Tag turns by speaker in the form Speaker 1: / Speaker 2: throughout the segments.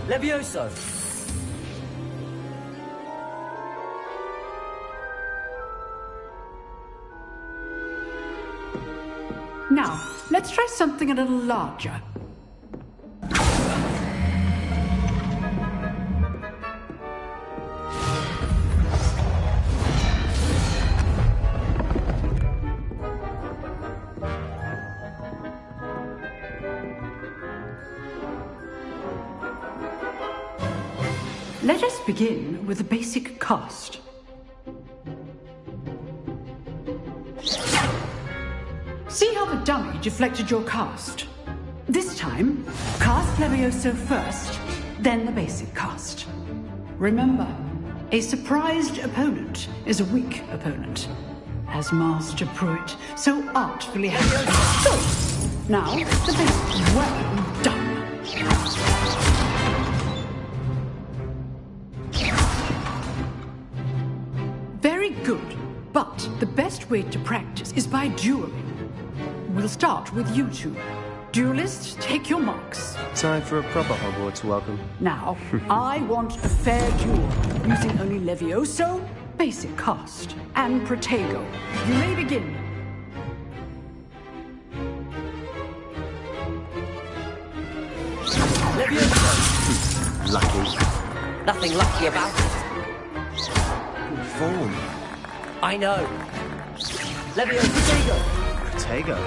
Speaker 1: Levioso!
Speaker 2: Now, let's try something a little larger. Let us begin with the basic cast. See how the dummy deflected your cast? This time, cast Levioso first, then the basic cast. Remember, a surprised opponent is a weak opponent, as Master Pruitt so artfully has. So, now, the basic. Well done. Very good, but the best way to practice is by dueling. We'll start with you two. Duelists, take your marks.
Speaker 3: Time for a proper Hogwarts welcome.
Speaker 2: Now, I want a fair duel, using only Levioso, basic cast, and Protego. You may begin.
Speaker 1: Levioso!
Speaker 3: Lucky.
Speaker 1: Nothing lucky about it.
Speaker 3: Form.
Speaker 1: I know. Levioso, Protego!
Speaker 3: Protego.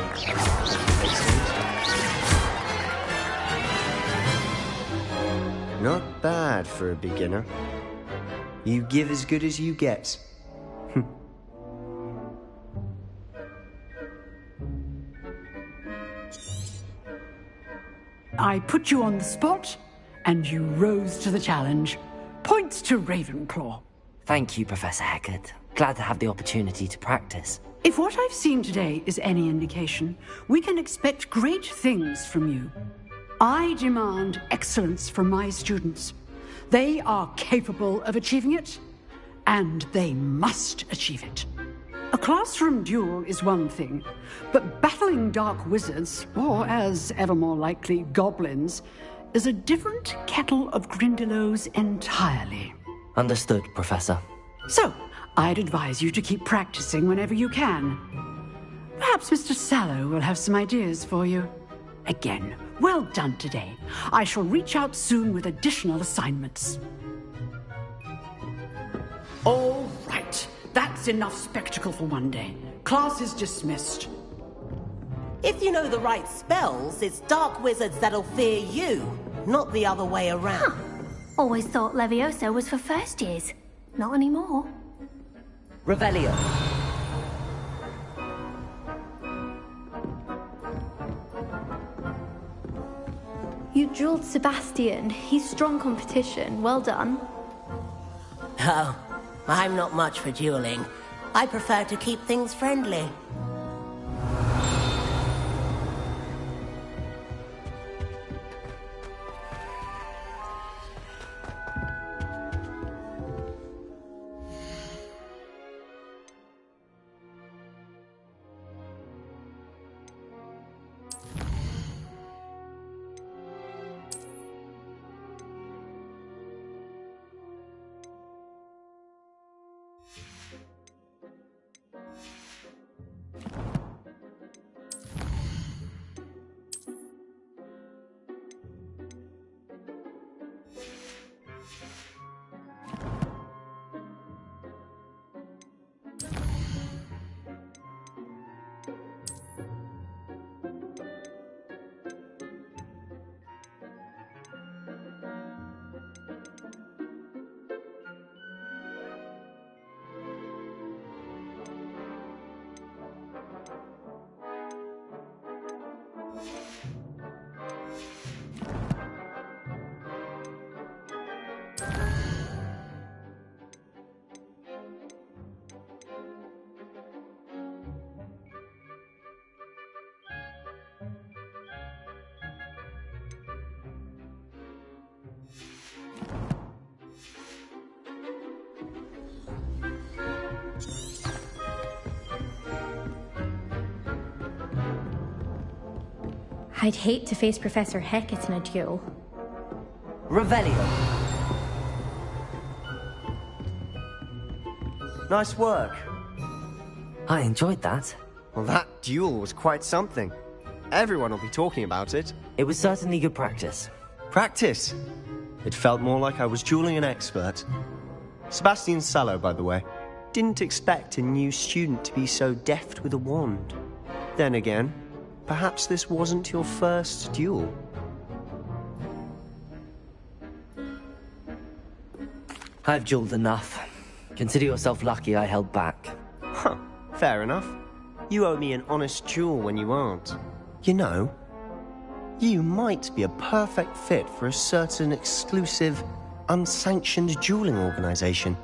Speaker 3: Not bad for a beginner. You give as good as you get.
Speaker 2: I put you on the spot, and you rose to the challenge. Points to Ravenclaw.
Speaker 4: Thank you, Professor Hecat. Glad to have the opportunity to practice.
Speaker 2: If what I've seen today is any indication, we can expect great things from you. I demand excellence from my students. They are capable of achieving it, and they must achieve it. A classroom duel is one thing, but battling dark wizards, or as ever more likely, goblins, is a different kettle of Grindylows entirely.
Speaker 4: Understood, Professor.
Speaker 2: So, I'd advise you to keep practicing whenever you can. Perhaps Mr. Sallow will have some ideas for you. Again, well done today. I shall reach out soon with additional assignments. All right. That's enough spectacle for one day. Class is dismissed.
Speaker 5: If you know the right spells, it's dark wizards that'll fear you, not the other way around.
Speaker 6: Always thought Levioso was for first years. Not anymore.
Speaker 1: Revelio.
Speaker 7: You drilled Sebastian. He's strong competition. Well done.
Speaker 5: Oh, I'm not much for dueling. I prefer to keep things friendly.
Speaker 7: I'd hate to face Professor Hecat in a duel.
Speaker 1: Revelio.
Speaker 3: Nice work.
Speaker 4: I enjoyed that.
Speaker 3: Well, that duel was quite something. Everyone will be talking about it.
Speaker 4: It was certainly good practice.
Speaker 3: Practice. It felt more like I was dueling an expert. Sebastian Sallow, by the way. Didn't expect a new student to be so deft with a wand. Then again, perhaps this wasn't your first duel.
Speaker 4: I've dueled enough. Consider yourself lucky I held back.
Speaker 3: Huh, fair enough. You owe me an honest duel when you aren't. You know, you might be a perfect fit for a certain exclusive, unsanctioned dueling organization.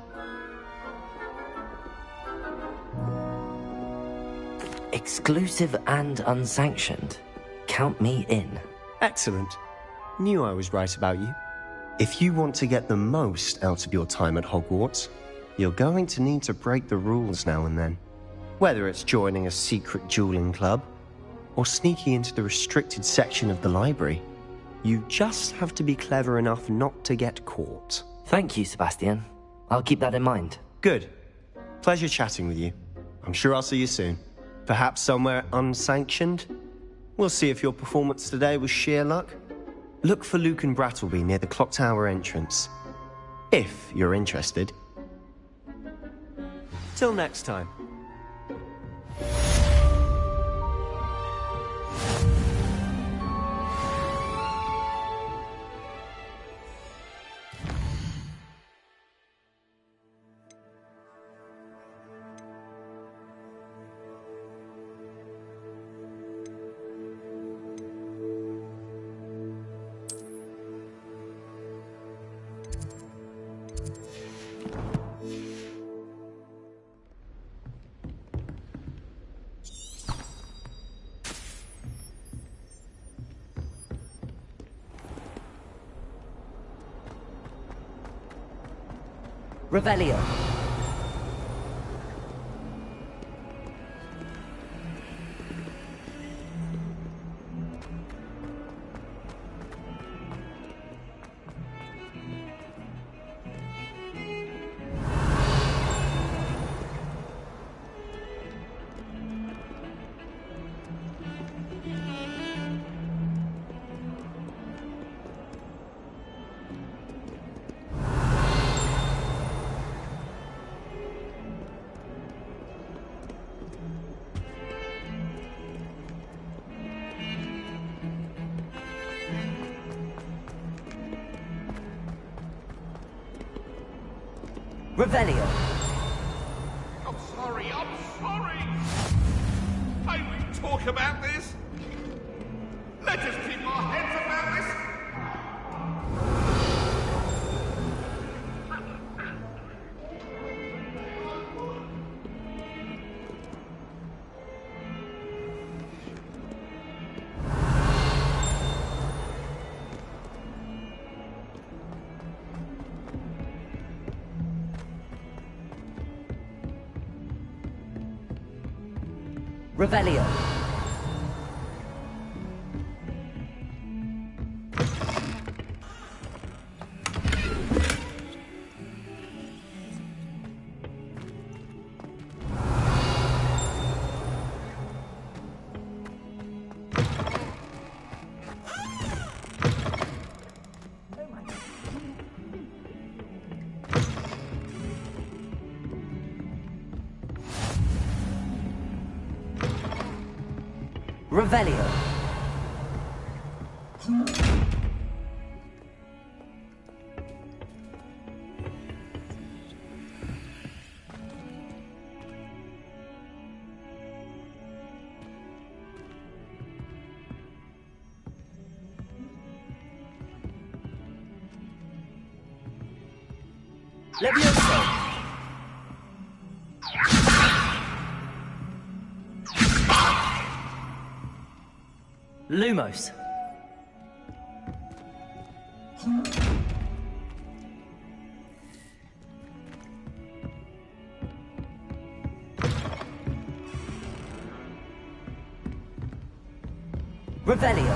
Speaker 4: Exclusive and unsanctioned. Count me in.
Speaker 3: Excellent. Knew I was right about you. If you want to get the most out of your time at Hogwarts, you're going to need to break the rules now and then. Whether it's joining a secret dueling club, or sneaking into the restricted section of the library, you just have to be clever enough not to get caught.
Speaker 4: Thank you, Sebastian. I'll keep that in mind.
Speaker 3: Good. Pleasure chatting with you. I'm sure I'll see you soon. Perhaps somewhere unsanctioned? We'll see if your performance today was sheer luck. Look for Luke and Brattleby near the clock tower entrance. If you're interested. Till next time.
Speaker 1: Revelio. Revelio.
Speaker 8: I'm sorry. May we talk about this? Let us keep our heads about this.
Speaker 1: Revelio. Revelio. Levioso.
Speaker 4: Lumos.
Speaker 1: Revelio.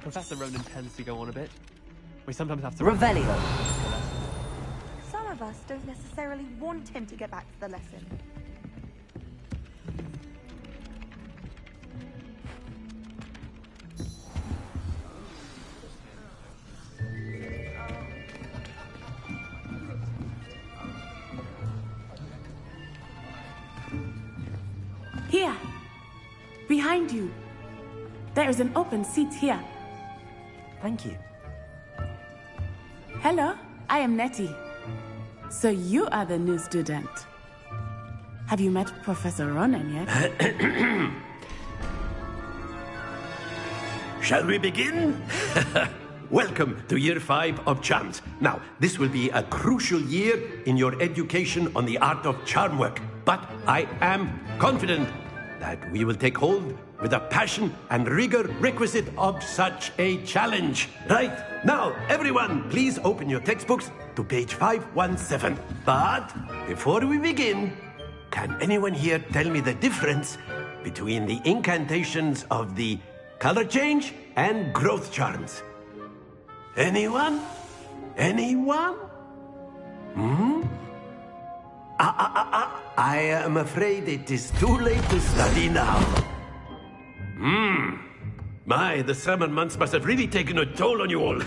Speaker 9: Professor Ronan tends to go on a bit. We sometimes have to...
Speaker 1: Revelio.
Speaker 10: Some of us don't necessarily want him to get back to the lesson.
Speaker 11: Here, behind you. There is an open seat here.
Speaker 4: Thank you.
Speaker 11: Hello, I am Nettie. So you are the new student. Have you met Professor Ronan yet?
Speaker 12: Shall we begin? Welcome to Year 5 of Charms. Now, this will be a crucial year in your education on the art of charm work. But I am confident that we will take hold with the passion and rigor requisite of such a challenge. Right, now, everyone, please open your textbooks to page 517. But before we begin, can anyone here tell me the difference between the incantations of the color change and growth charms? Anyone? Anyone? I am afraid it is too late to study now. My, the summer months must have really taken a toll on you all.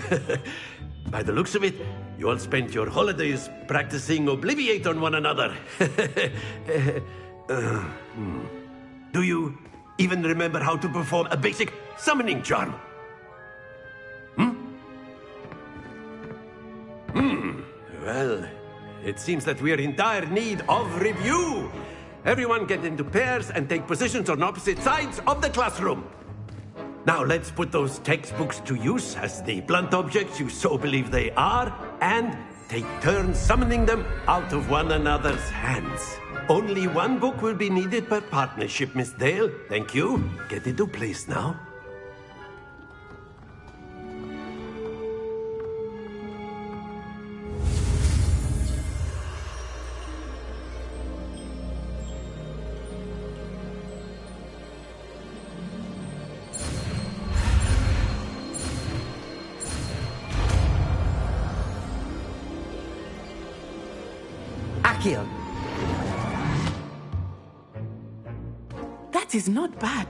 Speaker 12: By the looks of it, you all spent your holidays practicing Obliviate on one another. Do you even remember how to perform a basic summoning charm? Well, it seems that we are in dire need of review. Everyone get into pairs and take positions on opposite sides of the classroom. Now let's put those textbooks to use as the blunt objects you so believe they are, and take turns summoning them out of one another's hands. Only one book will be needed per partnership, Miss Dale. Thank you. Get into place now.
Speaker 1: Accio.
Speaker 11: That is not bad.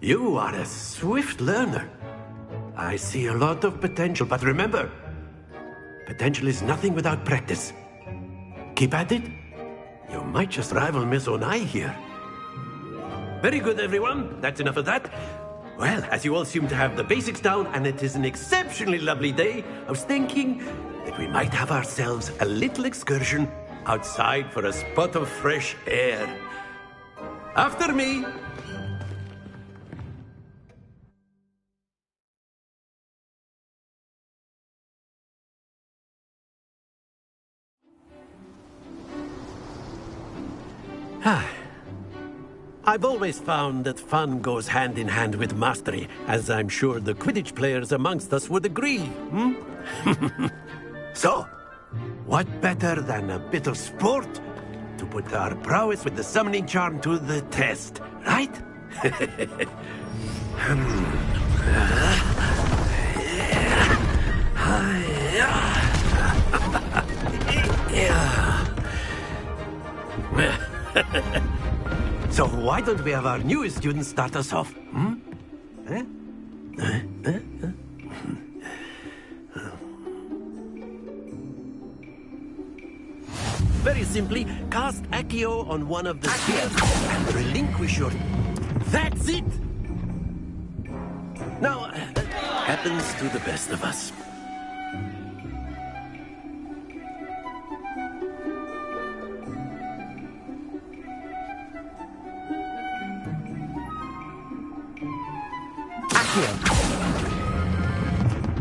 Speaker 12: You are a swift learner. I see a lot of potential, but remember, potential is nothing without practice. Keep at it. You might just rival Miss Onai here. Very good, everyone. That's enough of that. Well, as you all seem to have the basics down, and it is an exceptionally lovely day, I was thinking that we might have ourselves a little excursion outside for a spot of fresh air. After me. I've always found that fun goes hand in hand with mastery, as I'm sure the Quidditch players amongst us would agree. So, what better than a bit of sport to put our prowess with the summoning charm to the test, right? So why don't we have our newest student start us off? Very simply, cast Accio on one of the spheres and relinquish your... That's it! Now, that happens to the best of us.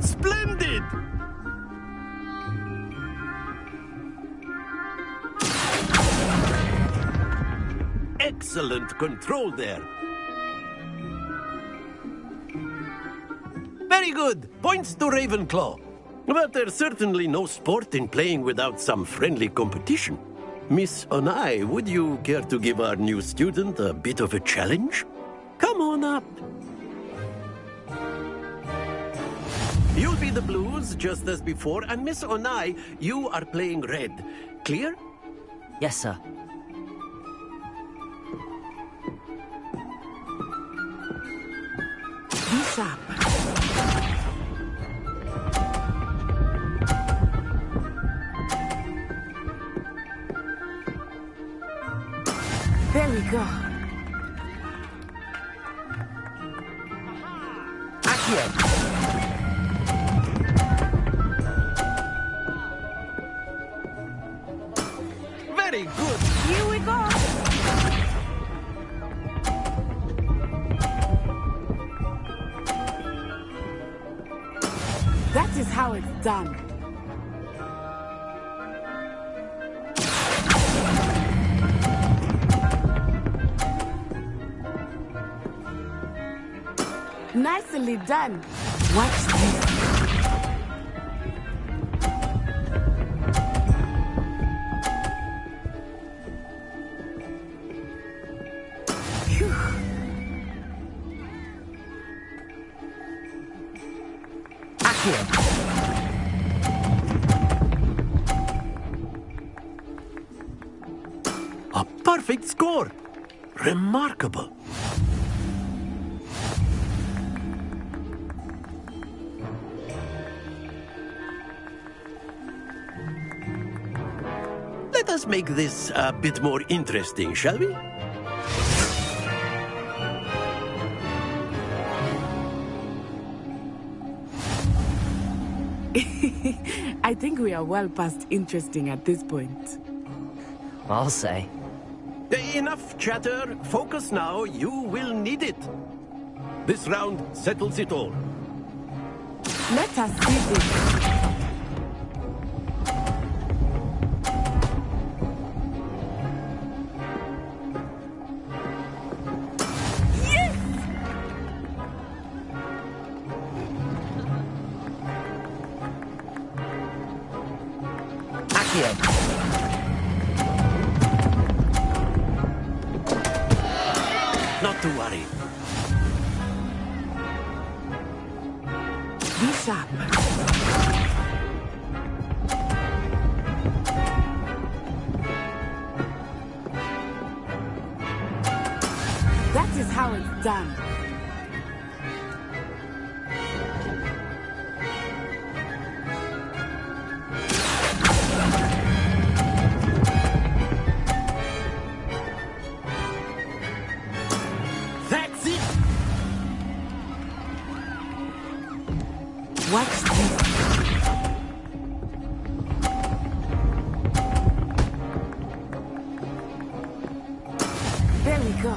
Speaker 12: Splendid! Excellent control there. Very good. Points to Ravenclaw. But there's certainly no sport in playing without some friendly competition. Miss Onai, would you care to give our new student a bit of a challenge? Come on up. You'll be the blues, just as before, and Miss Onai, you are playing red. Clear?
Speaker 4: Yes, sir.
Speaker 11: Be sharp. There we go.
Speaker 4: Accio!
Speaker 12: Very good.
Speaker 10: Here we go.
Speaker 11: That is how it's done. Nicely done. Watch this. Phew.
Speaker 4: Accio!
Speaker 12: A perfect score. Remarkable. Let us make this a bit more interesting, shall we?
Speaker 11: I think we are well past interesting at this point.
Speaker 4: I'll say.
Speaker 12: Enough chatter. Focus now. You will need it. This round settles it all.
Speaker 11: Let us see this.
Speaker 12: Not to worry.
Speaker 11: Be sharp. That is how it's done. Watch this. There we go.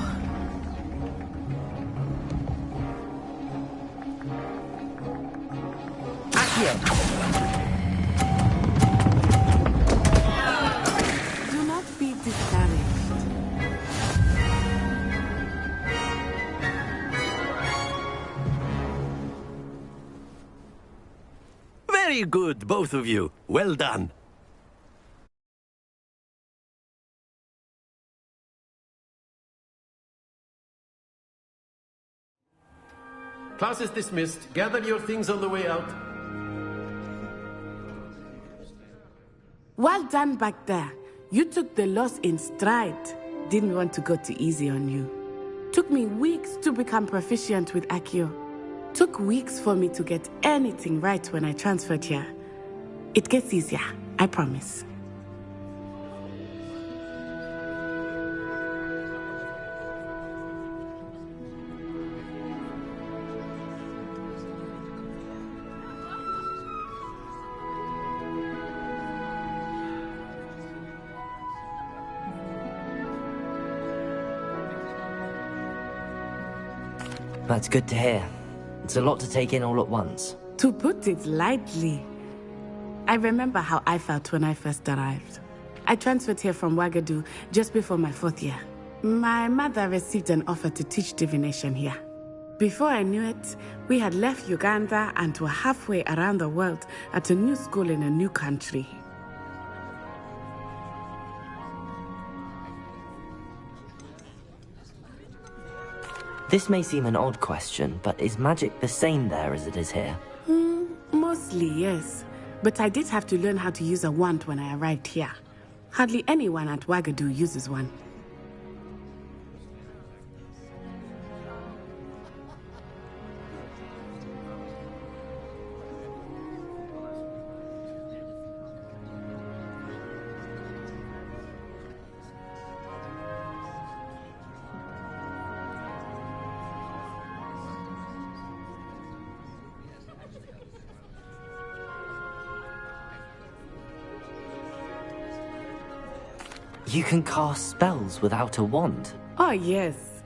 Speaker 4: Accio!
Speaker 11: Do not be discouraged.
Speaker 12: Very good, both of you. Well done. Class is dismissed. Gather your things on the way out.
Speaker 11: Well done back there. You took the loss in stride. Didn't want to go too easy on you. Took me weeks to become proficient with Accio. Took weeks for me to get anything right when I transferred here. It gets easier, I promise.
Speaker 4: That's good to hear. It's a lot to take in all at once.
Speaker 11: To put it lightly, I remember how I felt when I first arrived. I transferred here from Ouagadougou just before my 4th year. My mother received an offer to teach divination here. Before I knew it, we had left Uganda and were halfway around the world at a new school in a new country.
Speaker 4: This may seem an odd question, but is magic the same there as it is here?
Speaker 11: Mostly, yes. But I did have to learn how to use a wand when I arrived here. Hardly anyone at Wagadu uses one.
Speaker 4: You can cast spells without a wand?
Speaker 11: Oh, yes.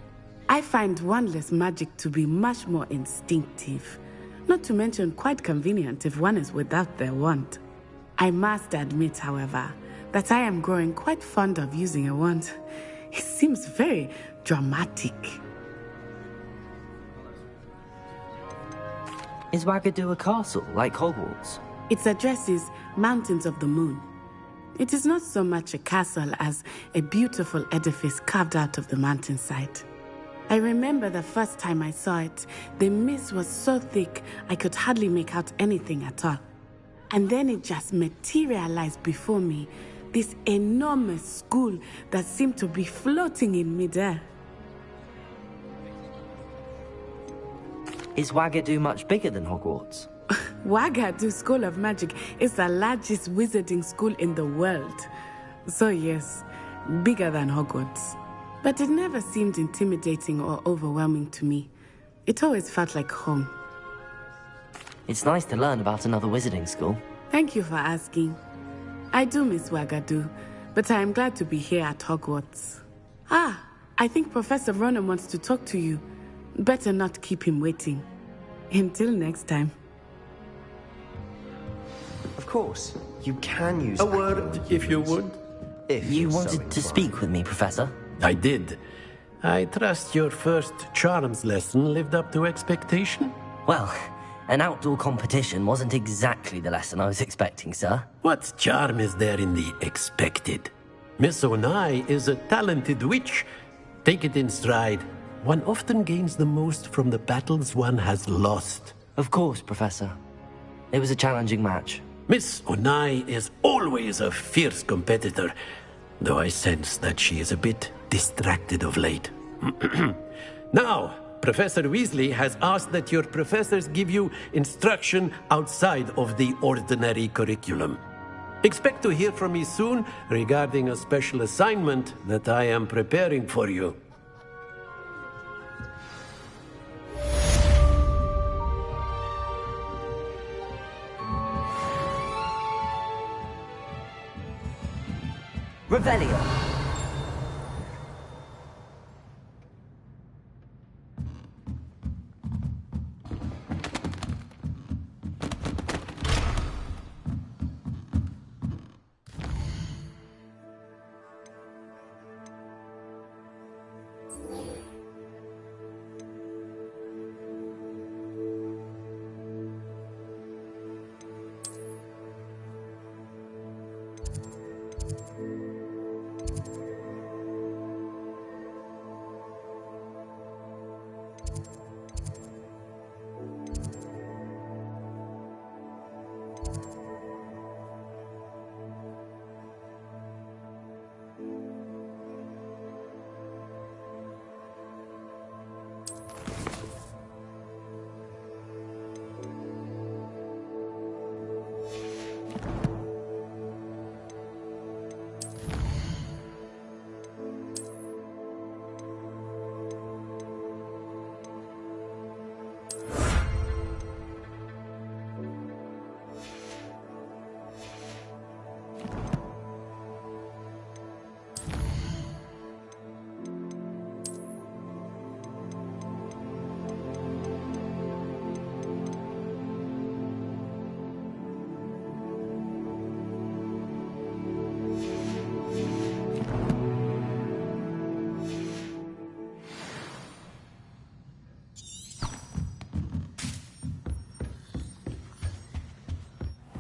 Speaker 11: I find wandless magic to be much more instinctive. Not to mention quite convenient if one is without their wand. I must admit, however, that I am growing quite fond of using a wand. It seems very dramatic.
Speaker 4: Is Wagadu a castle, like Hogwarts?
Speaker 11: Its address is Mountains of the Moon. It is not so much a castle as a beautiful edifice carved out of the mountainside. I remember the first time I saw it, the mist was so thick I could hardly make out anything at all. And then it just materialized before me, this enormous school that seemed to be floating in midair.
Speaker 4: Is Wagadu much bigger than Hogwarts?
Speaker 11: Wagadu School of Magic is the largest wizarding school in the world. So yes, bigger than Hogwarts. But it never seemed intimidating or overwhelming to me. It always felt like home.
Speaker 4: It's nice to learn about another wizarding school.
Speaker 11: Thank you for asking. I do miss Wagadu, but I am glad to be here at Hogwarts. Ah, I think Professor Ronan wants to talk to you. Better not keep him waiting. Until next time.
Speaker 3: Of course, you can use
Speaker 12: A word, if you would.
Speaker 3: If
Speaker 4: You
Speaker 3: you're so
Speaker 4: wanted to speak with me, Professor?
Speaker 12: I did. I trust your first charms lesson lived up to expectation?
Speaker 4: Well, an outdoor competition wasn't exactly the lesson I was expecting, sir.
Speaker 12: What charm is there in the expected? Miss Onai is a talented witch. Take it in stride. One often gains the most from the battles one has lost.
Speaker 4: Of course, Professor. It was a challenging match.
Speaker 12: Miss Onai is always a fierce competitor, though I sense that she is a bit distracted of late. Now, Professor Weasley has asked that your professors give you instruction outside of the ordinary curriculum. Expect to hear from me soon regarding a special assignment that I am preparing for you.
Speaker 1: Revelio.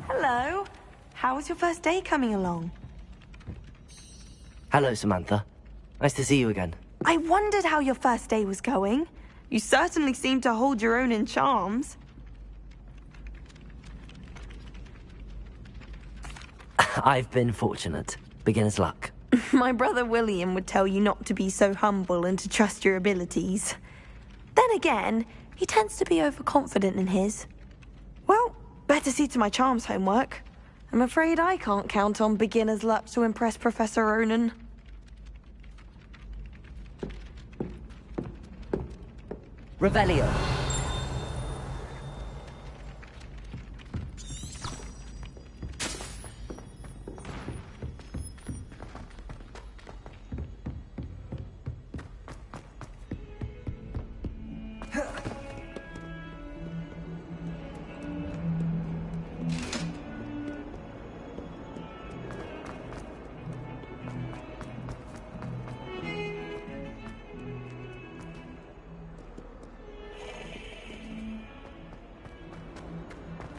Speaker 10: Hello. How was your first day coming along?
Speaker 4: Hello, Samantha. Nice to see you again.
Speaker 10: I wondered how your first day was going. You certainly seem to hold your own in charms.
Speaker 4: I've been fortunate. Beginner's luck.
Speaker 10: My brother William would tell you not to be so humble and to trust your abilities. Then again, he tends to be overconfident in his. Well, better see to my charms homework. I'm afraid I can't count on beginner's luck to impress Professor Ronan.
Speaker 4: Revelio.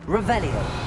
Speaker 4: Revelio.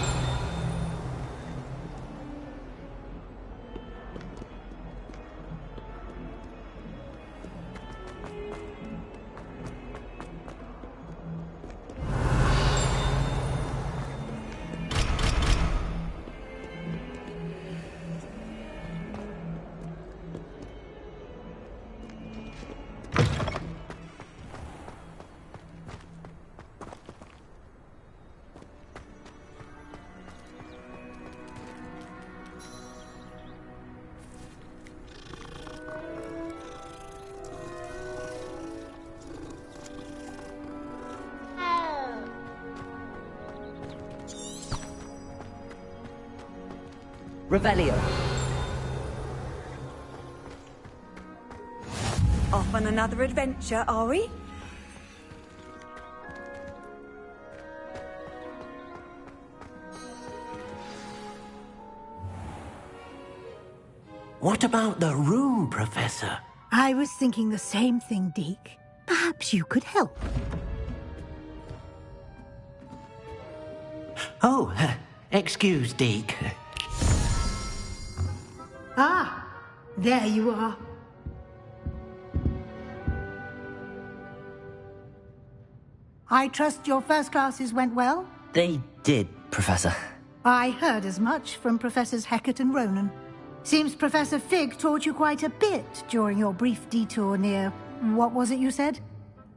Speaker 4: Revelio.
Speaker 10: Off on another adventure, are we?
Speaker 12: What about the room, Professor?
Speaker 13: I was thinking the same thing, Deke. Perhaps you could help.
Speaker 12: Oh, excuse, Deke.
Speaker 13: Ah, there you are. I trust your first classes went well?
Speaker 4: They did, Professor.
Speaker 13: I heard as much from Professors Hecat and Ronan. Seems Professor Fig taught you quite a bit during your brief detour near... what was it you said?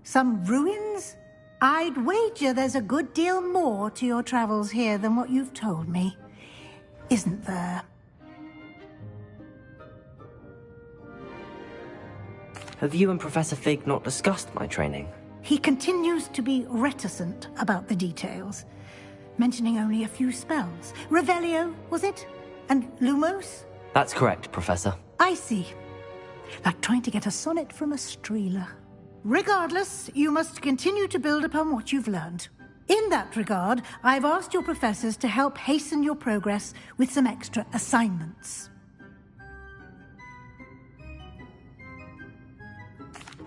Speaker 13: Some ruins? I'd wager there's a good deal more to your travels here than what you've told me. Isn't there?
Speaker 4: Have you and Professor Fig not discussed my training?
Speaker 13: He continues to be reticent about the details, mentioning only a few spells. Revelio, was it? And Lumos?
Speaker 4: That's correct, Professor.
Speaker 13: I see. Like trying to get a sonnet from a streeler. Regardless, you must continue to build upon what you've learned. In that regard, I've asked your professors to help hasten your progress with some extra assignments.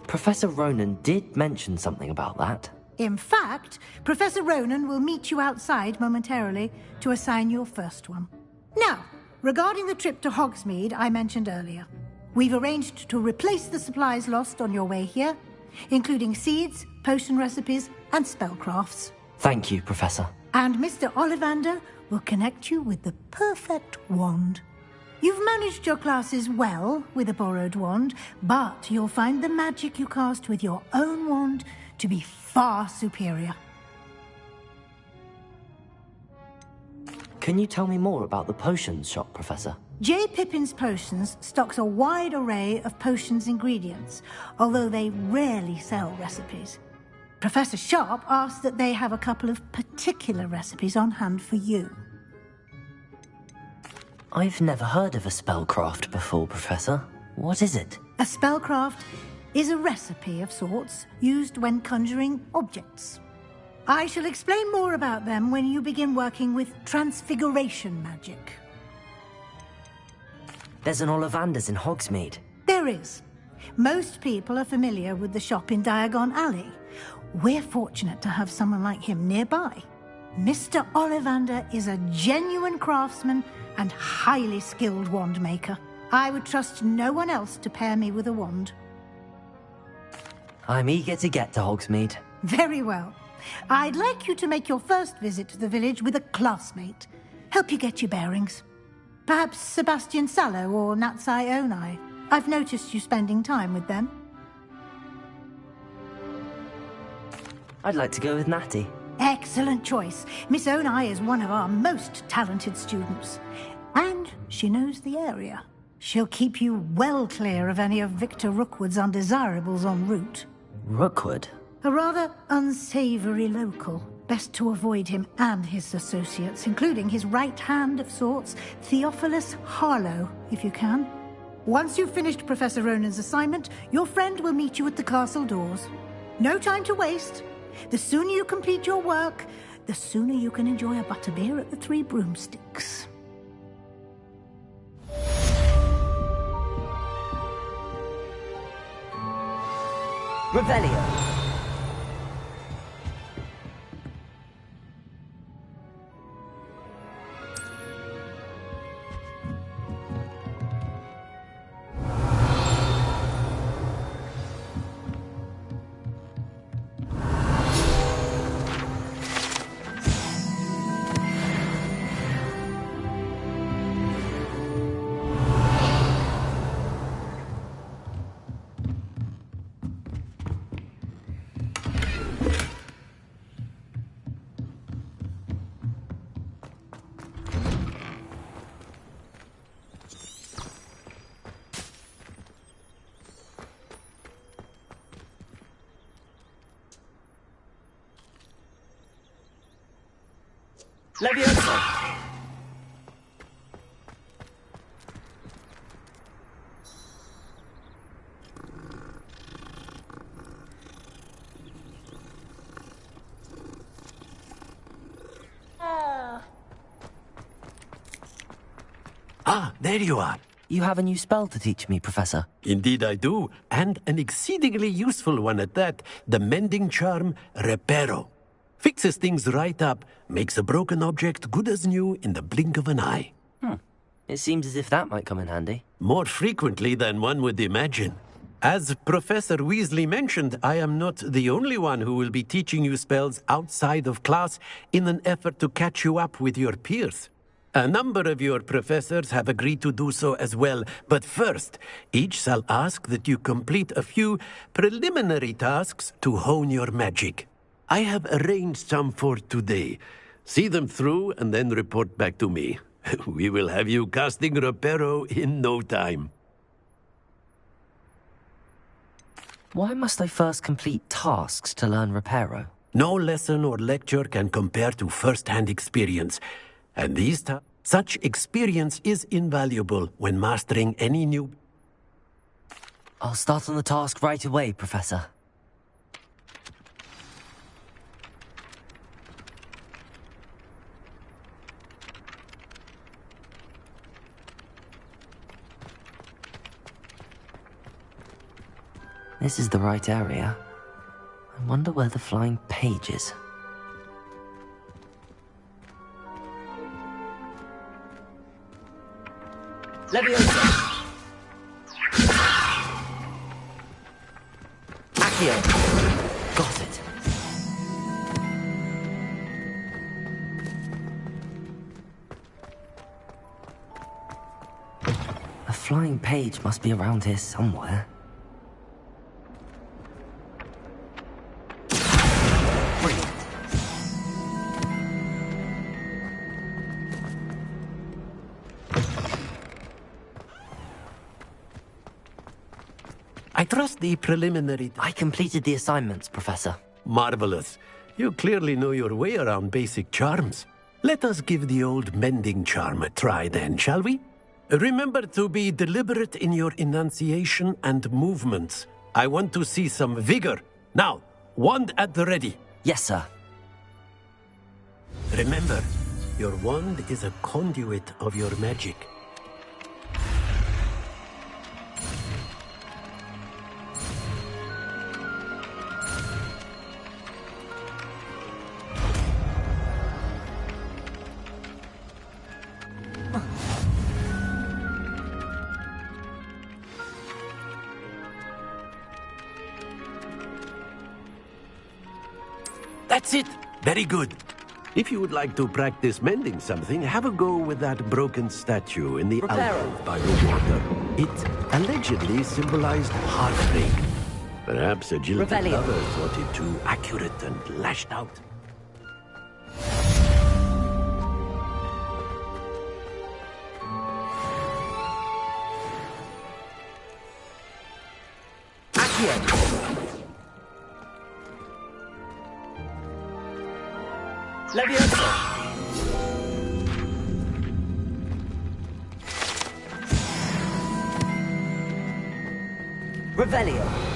Speaker 4: Professor Ronan did mention something about that.
Speaker 13: In fact, Professor Ronan will meet you outside momentarily to assign your first one. Now, regarding the trip to Hogsmeade I mentioned earlier, we've arranged to replace the supplies lost on your way here, including seeds, potion recipes, and spellcrafts.
Speaker 4: Thank you, Professor.
Speaker 13: And Mr. Ollivander will connect you with the perfect wand. You've managed your classes well with a borrowed wand, but you'll find the magic you cast with your own wand to be far superior.
Speaker 4: Can you tell me more about the potions shop, Professor?
Speaker 13: J. Pippin's Potions stocks a wide array of potions ingredients, although they rarely sell recipes. Professor Sharp asked that they have a couple of particular recipes on hand for you.
Speaker 4: I've never heard of a spellcraft before, Professor. What is it?
Speaker 13: A spellcraft is a recipe of sorts used when conjuring objects. I shall explain more about them when you begin working with transfiguration magic.
Speaker 4: There's an Ollivander's in Hogsmeade.
Speaker 13: There is. Most people are familiar with the shop in Diagon Alley. We're fortunate to have someone like him nearby. Mr. Ollivander is a genuine craftsman and highly skilled wand maker. I would trust no one else to pair me with a wand.
Speaker 4: I'm eager to get to Hogsmeade.
Speaker 13: Very well. I'd like you to make your first visit to the village with a classmate. Help you get your bearings. Perhaps Sebastian Sallow or Natsai Onai. I've noticed you spending time with them.
Speaker 4: I'd like to go with Natty.
Speaker 13: Excellent choice. Miss Onai is one of our most talented students. And she knows the area. She'll keep you well clear of any of Victor Rookwood's undesirables en route.
Speaker 4: Rookwood?
Speaker 13: A rather unsavory local. Best to avoid him and his associates, including his right hand of sorts, Theophilus Harlow, if you can. Once you've finished Professor Ronan's assignment, your friend will meet you at the castle doors. No time to waste. The sooner you complete your work, the sooner you can enjoy a butterbeer at the Three Broomsticks.
Speaker 1: Revelio. Leviosa!
Speaker 12: Ah, there you are.
Speaker 4: You have a new spell to teach me, Professor.
Speaker 12: Indeed I do, and an exceedingly useful one at that. The mending charm, Reparo. Fixes things right up, makes a broken object good as new in the blink of an eye.
Speaker 4: It seems as if that might come in handy.
Speaker 12: More frequently than one would imagine. As Professor Weasley mentioned, I am not the only one who will be teaching you spells outside of class in an effort to catch you up with your peers. A number of your professors have agreed to do so as well, but first, each shall ask that you complete a few preliminary tasks to hone your magic. I have arranged some for today. See them through and then report back to me. We will have you casting Reparo in no time.
Speaker 4: Why must I first complete tasks to learn Reparo?
Speaker 12: No lesson or lecture can compare to first-hand experience. And such experience is invaluable when mastering any new...
Speaker 4: I'll start on the task right away, Professor. This is the right area. I wonder where the flying page is.
Speaker 1: Leviosa! Accio!
Speaker 4: Got it. A flying page must be around here somewhere.
Speaker 12: I trust the preliminary...
Speaker 4: I completed the assignments, Professor.
Speaker 12: Marvelous. You clearly know your way around basic charms. Let us give the old mending charm a try then, shall we? Remember to be deliberate in your enunciation and movements. I want to see some vigor. Now, wand at the ready.
Speaker 4: Yes, sir.
Speaker 12: Remember, your wand is a conduit of your magic. That's it. Very good. If you would like to practice mending something, have a go with that broken statue in the alcove by the water. It allegedly symbolized heartbreak. Perhaps a jilted lover thought it too accurate and lashed out.
Speaker 1: Leviosa! Revelio!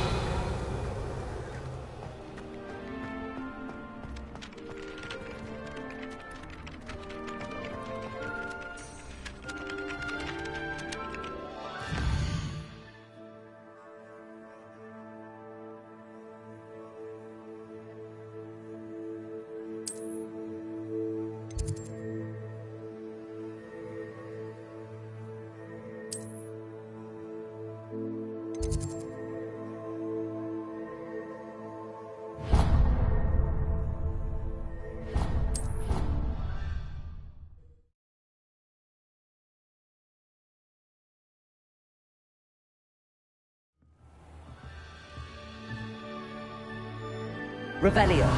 Speaker 1: Revelio.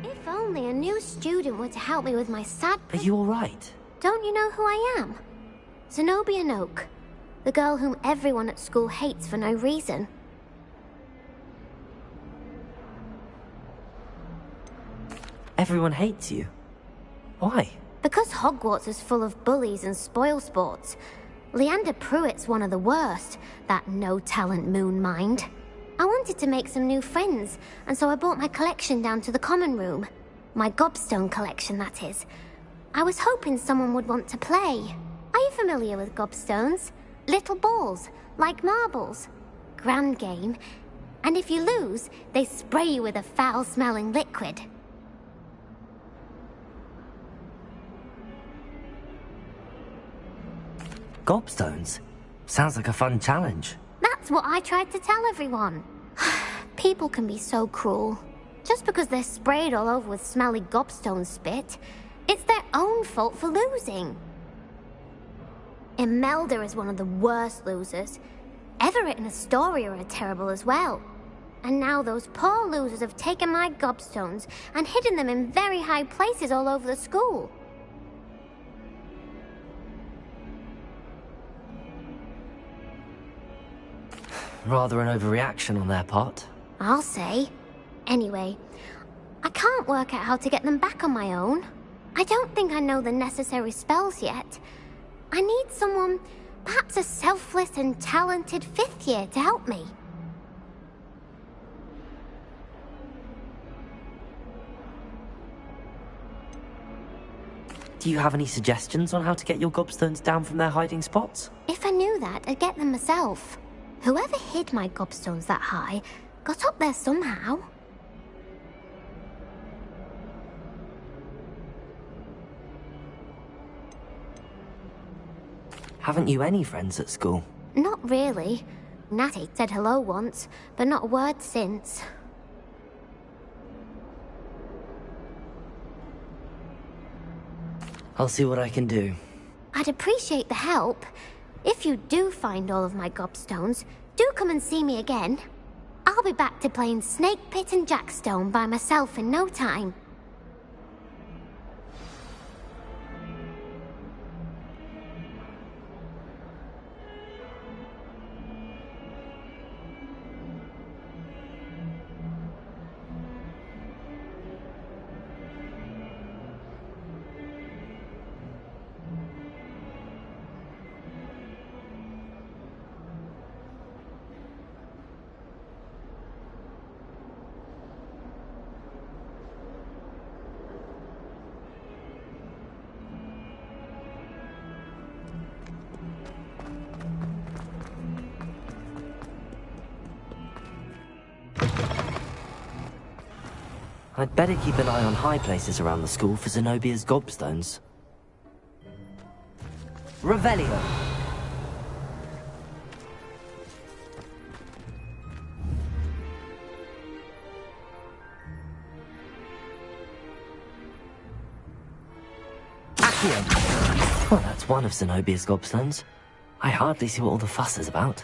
Speaker 14: If only a new student were to help me with my sad...
Speaker 4: Are you alright?
Speaker 14: Don't you know who I am? Zenobia Noak, the girl whom everyone at school hates for no reason.
Speaker 4: Everyone hates you. Why?
Speaker 14: Because Hogwarts is full of bullies and spoilsports. Leander Pruitt's one of the worst, that no-talent moon mind. I wanted to make some new friends, and so I brought my collection down to the common room. My gobstone collection, that is. I was hoping someone would want to play. Are you familiar with gobstones? Little balls, like marbles. Grand game. And if you lose, they spray you with a foul-smelling liquid.
Speaker 4: Gobstones? Sounds like a fun challenge.
Speaker 14: That's what I tried to tell everyone. People can be so cruel. Just because they're sprayed all over with smelly gobstone spit, it's their own fault for losing. Imelda is one of the worst losers. Everett and Astoria are terrible as well. And now those poor losers have taken my gobstones and hidden them in very high places all over the school.
Speaker 4: Rather an overreaction on their part.
Speaker 14: I'll say. Anyway, I can't work out how to get them back on my own. I don't think I know the necessary spells yet. I need someone, perhaps a selfless and talented 5th year to help me.
Speaker 4: Do you have any suggestions on how to get your gobstones down from their hiding spots?
Speaker 14: If I knew that, I'd get them myself. Whoever hid my gobstones that high got up there somehow.
Speaker 4: Haven't you any friends at school?
Speaker 14: Not really. Natty said hello once, but not a word since.
Speaker 4: I'll see what I can do.
Speaker 14: I'd appreciate the help. If you do find all of my gobstones, do come and see me again. I'll be back to playing Snake Pit and Jackstone by myself in no time.
Speaker 4: I'd better keep an eye on high places around the school for Zenobia's gobstones. Revelio. Accio. Well, that's one of Zenobia's gobstones. I hardly see what all the fuss is about.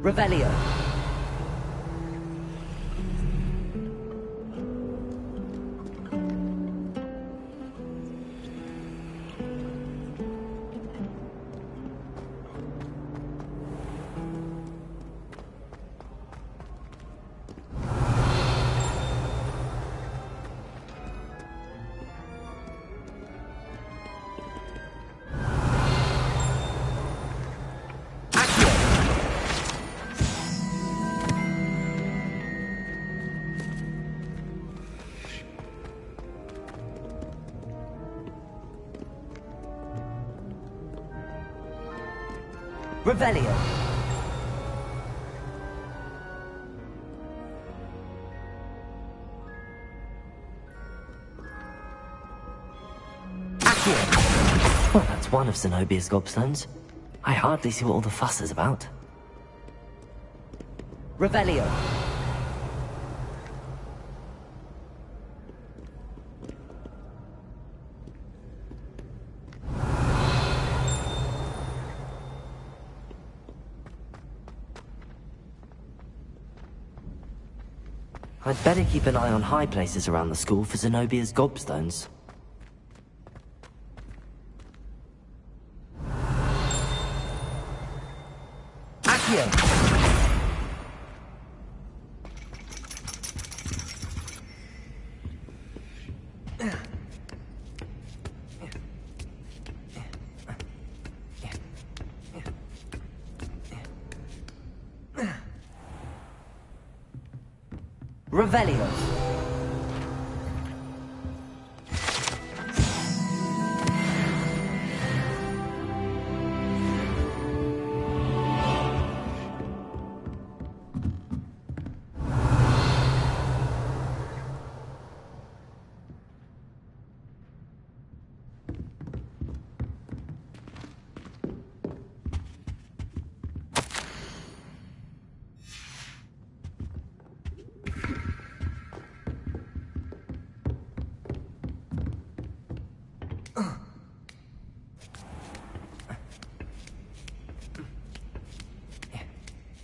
Speaker 4: Revelio. Revelio. Accio. Well, that's one of Zenobia's gobstones. I hardly see what all the fuss is about. Revelio. I'd better keep an eye on high places around the school for Zenobia's gobstones. Accio! Revelio.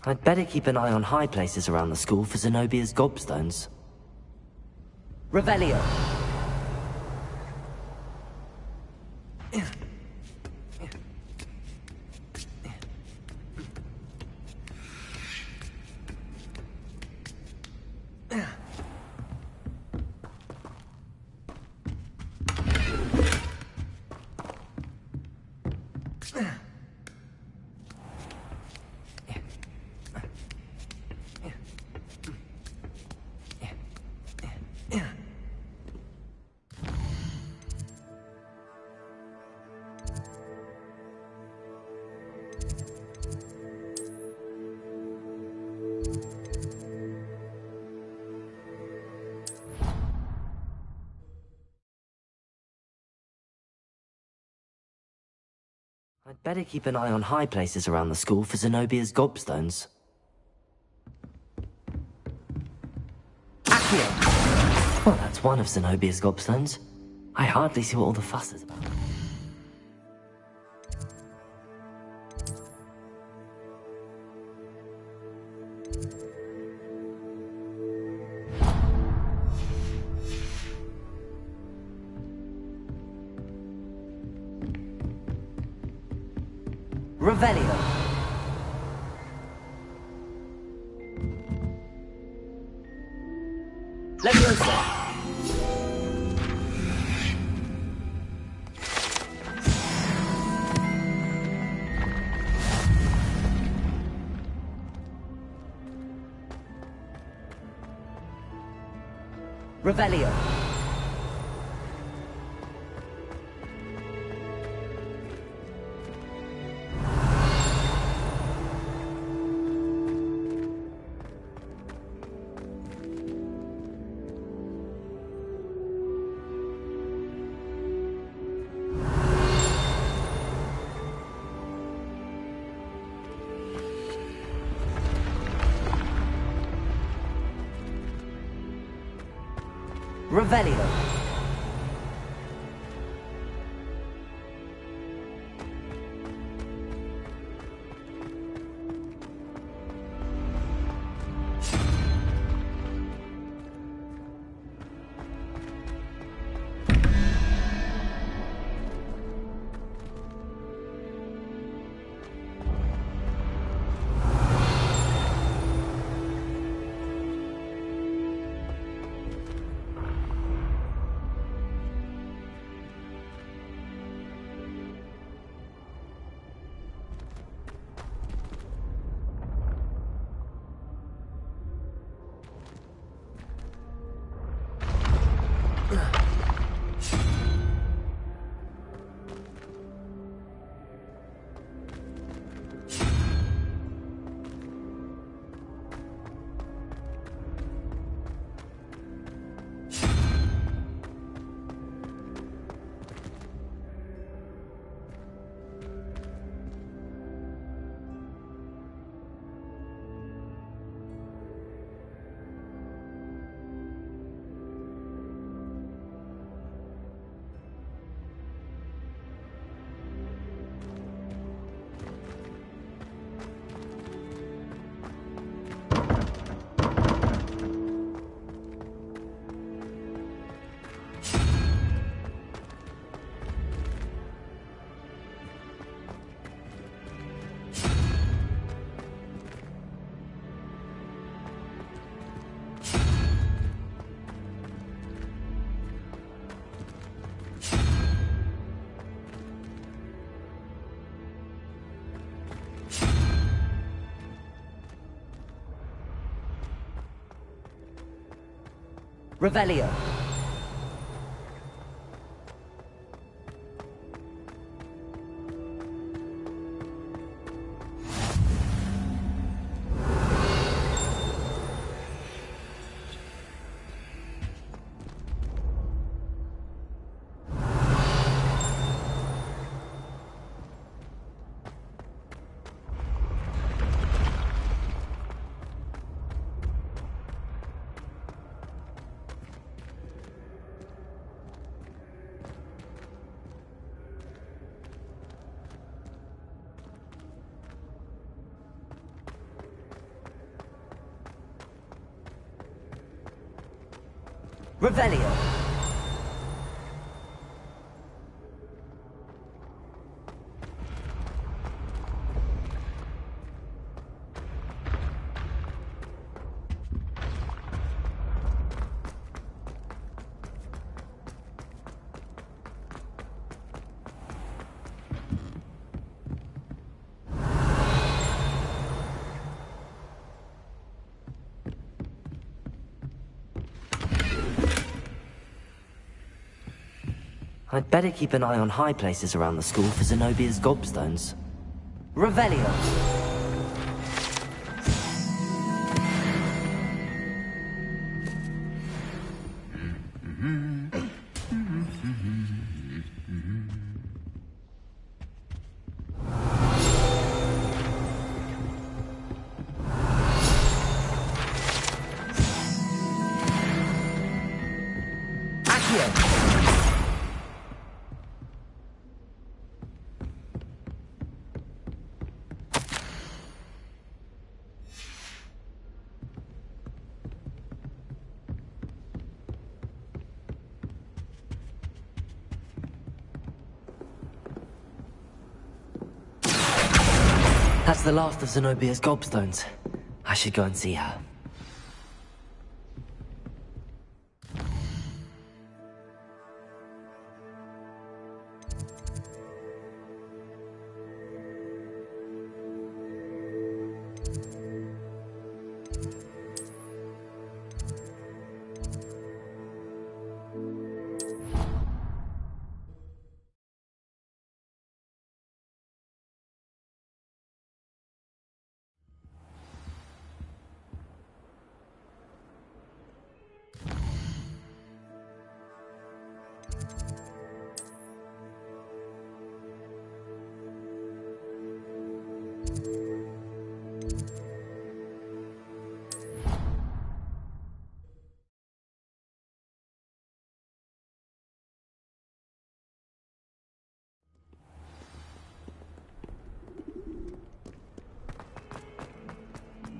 Speaker 4: I'd better keep an eye on high places around the school for Zenobia's gobstones. Revelio. I'd better keep an eye on high places around the school for Zenobia's gobstones. Accio! Well, that's one of Zenobia's gobstones. I hardly see what all the fuss is about.
Speaker 1: Revelio. Leviosa. Revelio. Revelio. Revelio. Revelio.
Speaker 4: I'd better keep an eye on high places around the school for Zenobia's gobstones.
Speaker 1: Revelio.
Speaker 4: That's the last of Zenobia's gobstones. I should go and see her.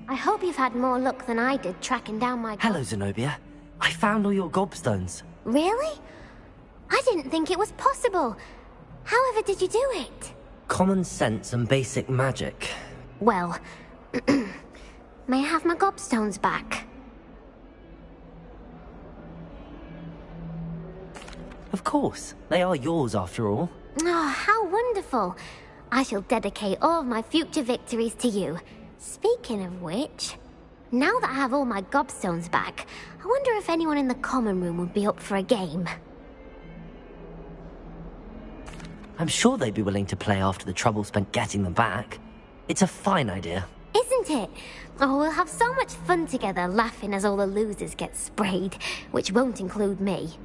Speaker 14: I hope you've had more luck than I did tracking down my...
Speaker 4: Hello, Zenobia. I found all your gobstones.
Speaker 14: Really? I didn't think it was possible. However did you do it?
Speaker 4: Common sense and basic magic.
Speaker 14: Well, may I have my gobstones back?
Speaker 4: Of course. They are yours, after all.
Speaker 14: Oh, how wonderful. I shall dedicate all of my future victories to you. Speaking of which, now that I have all my gobstones back, I wonder if anyone in the common room would be up for a game.
Speaker 4: I'm sure they'd be willing to play after the trouble spent getting them back. It's a fine idea.
Speaker 14: Isn't it? Oh, we'll have so much fun together, laughing as all the losers get sprayed, which won't include me.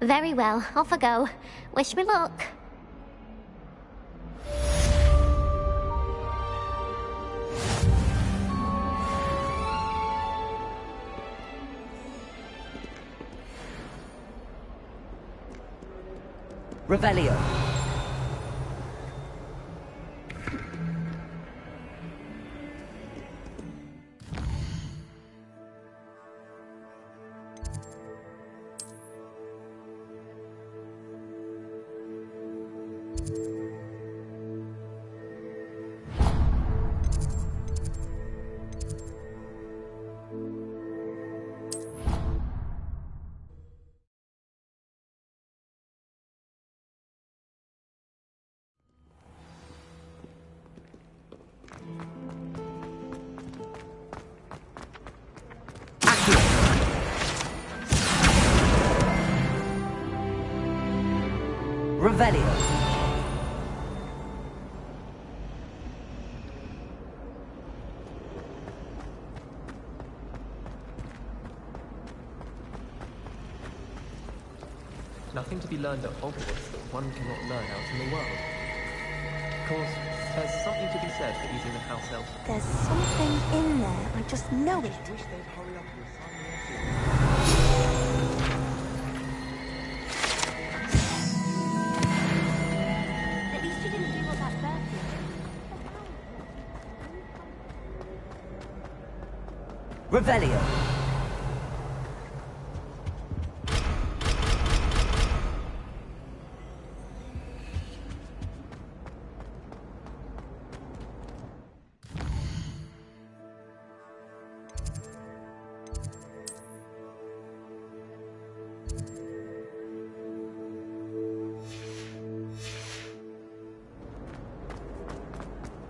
Speaker 14: Very well, off I go. Wish me luck.
Speaker 1: Revelio. Revelio.
Speaker 9: Nothing to be learned at Hogwarts that one cannot learn out in the world. Of course, there's something to be said for using the house elf.
Speaker 10: There's something in there. I just know it.
Speaker 9: I wish they'd hurry up and assign
Speaker 14: At least you didn't do what that bird did.
Speaker 1: Revelio.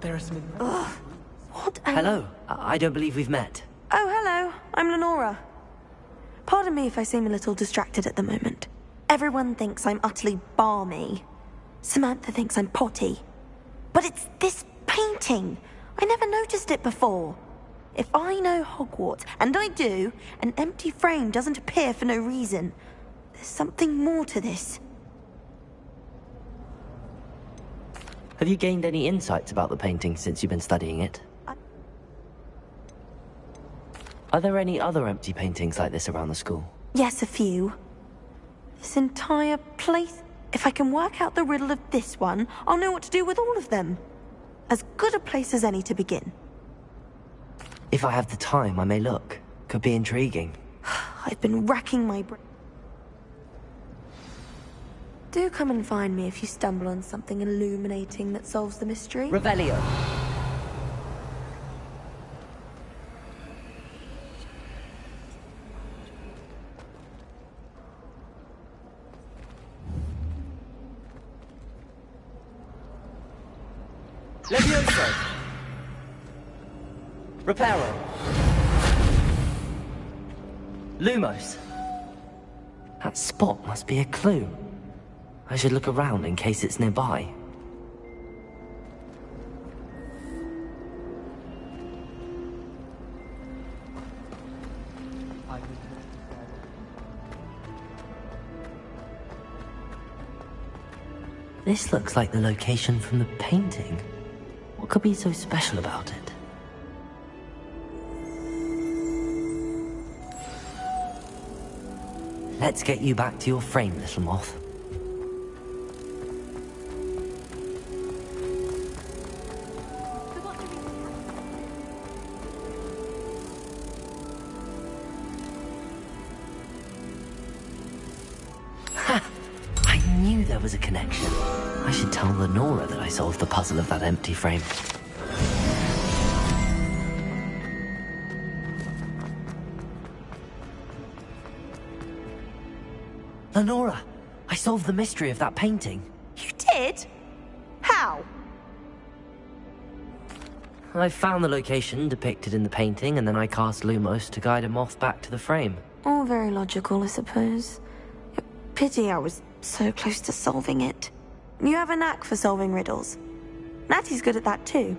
Speaker 9: There are some...
Speaker 10: Ugh. What a...
Speaker 4: Hello. I don't believe we've met.
Speaker 10: Oh, hello. I'm Lenora. Pardon me if I seem a little distracted at the moment. Everyone thinks I'm utterly balmy. Samantha thinks I'm potty. But it's this painting. I never noticed it before. If I know Hogwarts, and I do, an empty frame doesn't appear for no reason. There's something more to this.
Speaker 4: Have you gained any insights about the painting since you've been studying it? Are there any other empty paintings like this around the school?
Speaker 10: Yes, a few. This entire place... If I can work out the riddle of this one, I'll know what to do with all of them. As good a place as any to begin.
Speaker 4: If I have the time, I may look. Could be intriguing.
Speaker 10: I've been racking my brain. Do come and find me if you stumble on something illuminating that solves the mystery.
Speaker 1: Revelio. Levioso! Reparo!
Speaker 4: Lumos! That spot must be a clue. I should look around in case it's nearby. This looks like the location from the painting. What could be so special about it? Let's get you back to your frame, little moth. Ha! I knew there was a connection. I should tell Lenora that I solved the puzzle of that empty frame. Lenora, I solved the mystery of that painting.
Speaker 10: You did? How?
Speaker 4: I found the location depicted in the painting, and then I cast Lumos to guide a moth back to the frame.
Speaker 10: All very logical, I suppose. Pity I was so close to solving it. You have a knack for solving riddles. Natty's good at that too.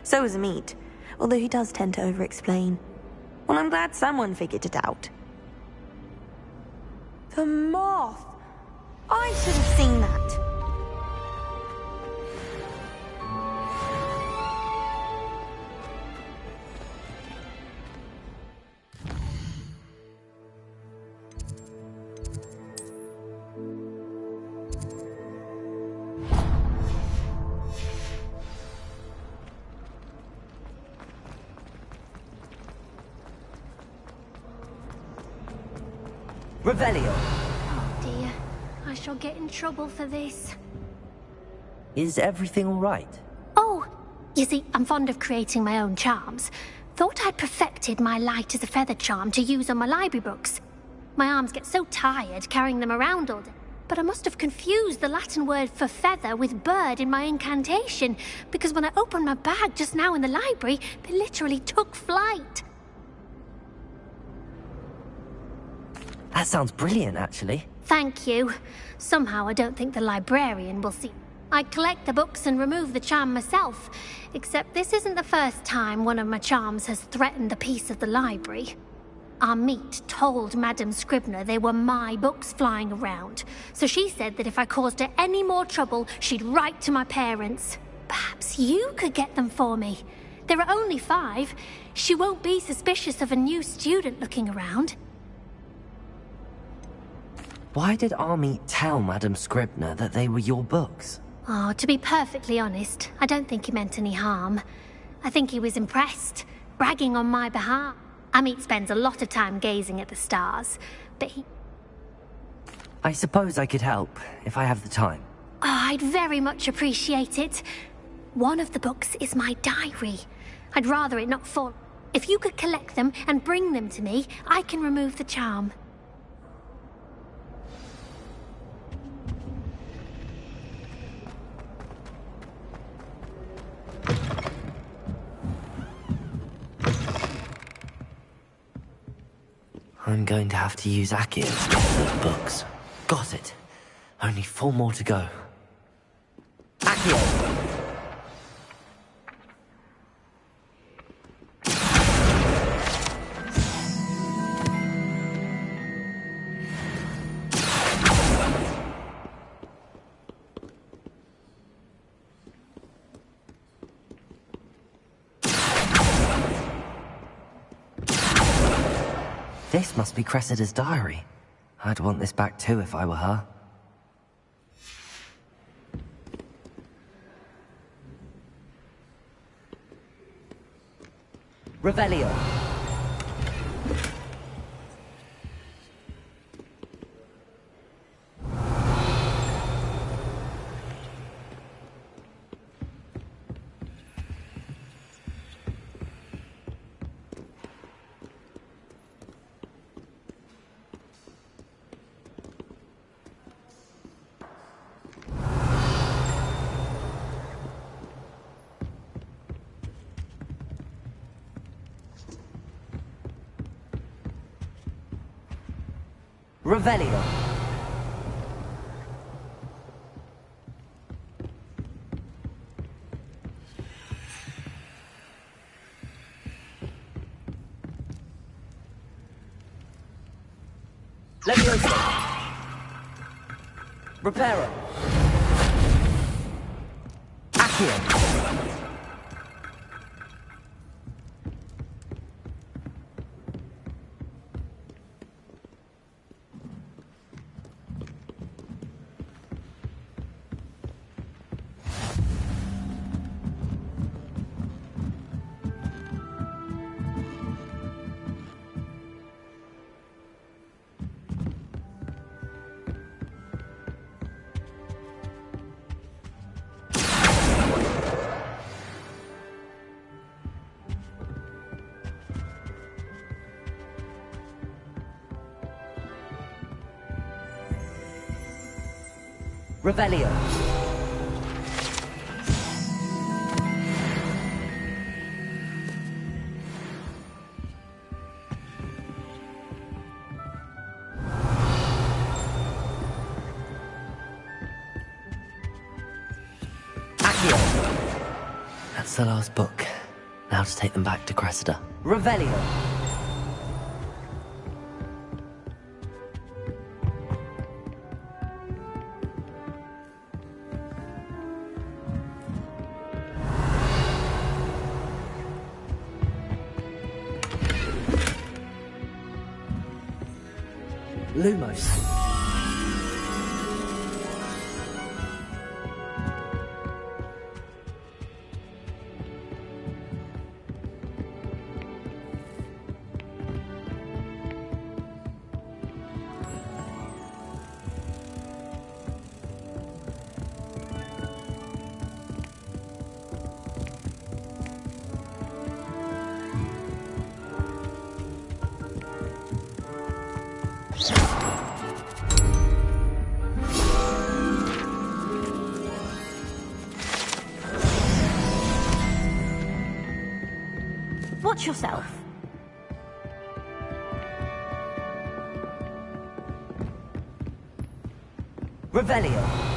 Speaker 10: So is Amit, although he does tend to over-explain. Well, I'm glad someone figured it out. The moth! I should have seen that.
Speaker 1: Revelio.
Speaker 14: Oh dear, I shall get in trouble for this.
Speaker 4: Is everything all right?
Speaker 14: Oh, you see, I'm fond of creating my own charms. Thought I'd perfected my light as a feather charm to use on my library books. My arms get so tired carrying them around all day. But I must have confused the Latin word for feather with bird in my incantation, because when I opened my bag just now in the library, they literally took flight.
Speaker 4: That sounds brilliant, actually.
Speaker 14: Thank you. Somehow I don't think the librarian will see. I collect the books and remove the charm myself, except this isn't the first time one of my charms has threatened the peace of the library. Amit told Madame Scribner they were my books flying around, so she said that if I caused her any more trouble, she'd write to my parents. Perhaps you could get them for me. There are only 5. She won't be suspicious of a new student looking around.
Speaker 4: Why did Amit tell Madame Scribner that they were your books?
Speaker 14: Oh, to be perfectly honest, I don't think he meant any harm. I think he was impressed, bragging on my behalf. Amit spends a lot of time gazing at the stars, but he...
Speaker 4: I suppose I could help, if I have the time.
Speaker 14: Oh, I'd very much appreciate it. One of the books is my diary. I'd rather it not fall. If you could collect them and bring them to me, I can remove the charm.
Speaker 4: I'm going to have to use Akio to get those books. Got it. Only 4 more to go. Akio! This must be Cressida's diary. I'd want this back too if I were her.
Speaker 1: Revelio. Revelio. Leviosa. Reparo. Accio. Revelio. Accio.
Speaker 4: That's the last book. Now to take them back to Cressida.
Speaker 1: Revelio.
Speaker 4: Lumos.
Speaker 6: Watch yourself.
Speaker 1: Revelio.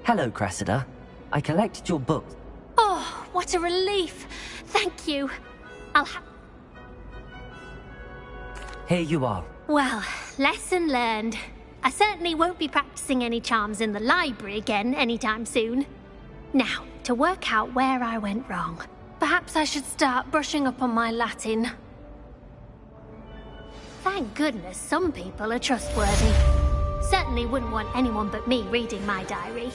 Speaker 1: Hello, Cressida. I collected your books.
Speaker 6: Oh, what a relief. Thank you. I'll have...
Speaker 1: Here you are.
Speaker 6: Well, lesson learned. I certainly won't be practicing any charms in the library again anytime soon. Now, to work out where I went wrong. Perhaps I should start brushing up on my Latin. Thank goodness some people are trustworthy. Certainly wouldn't want anyone but me reading my diary.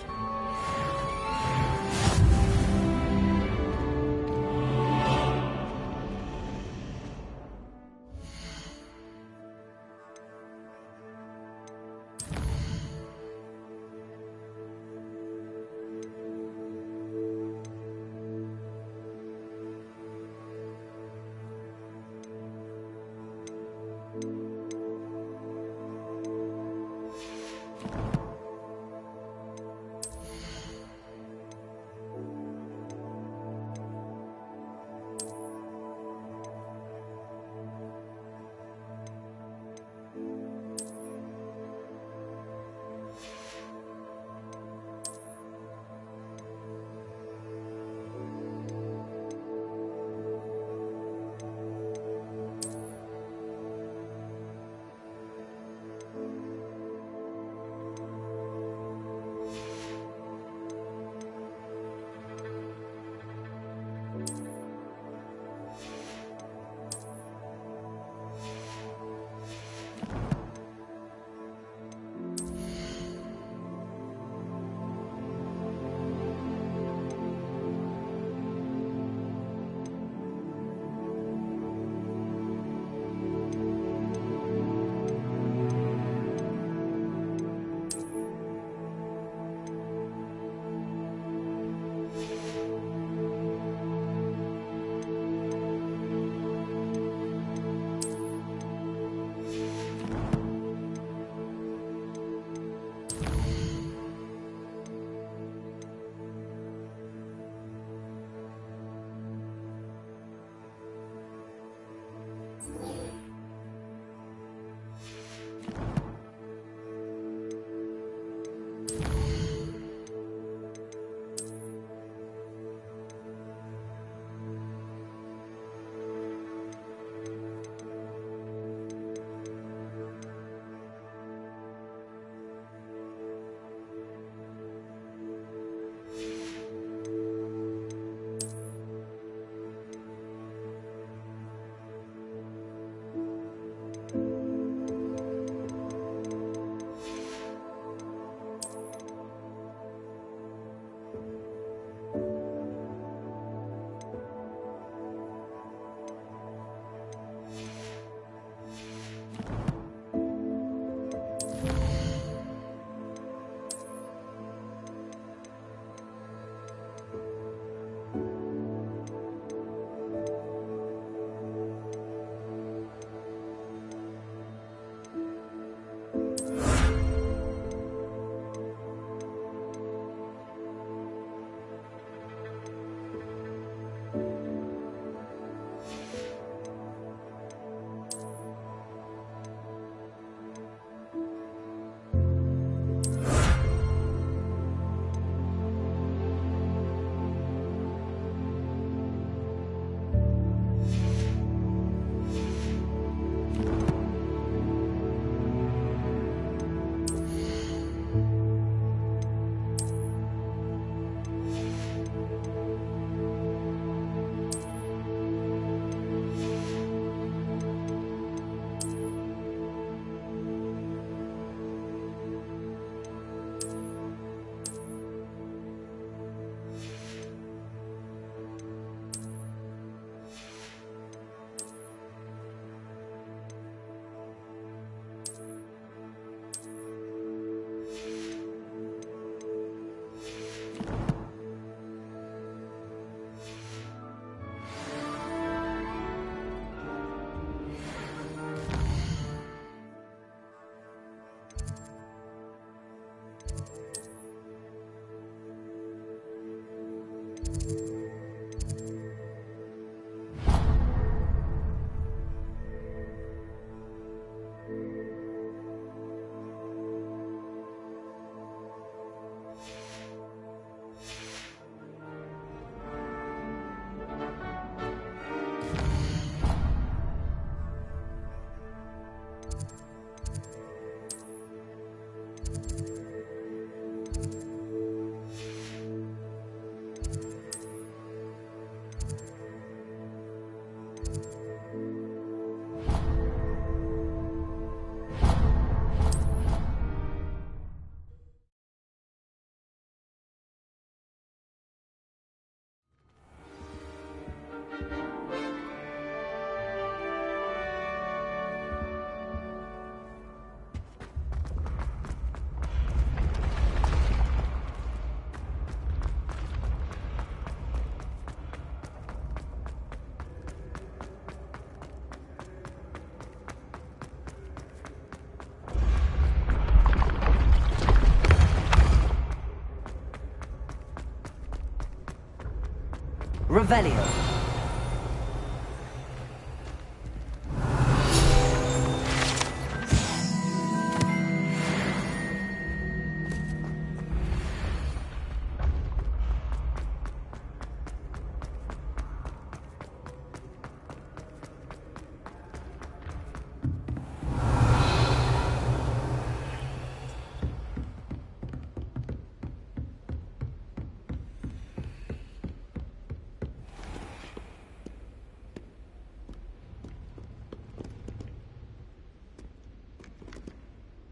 Speaker 1: Revelio.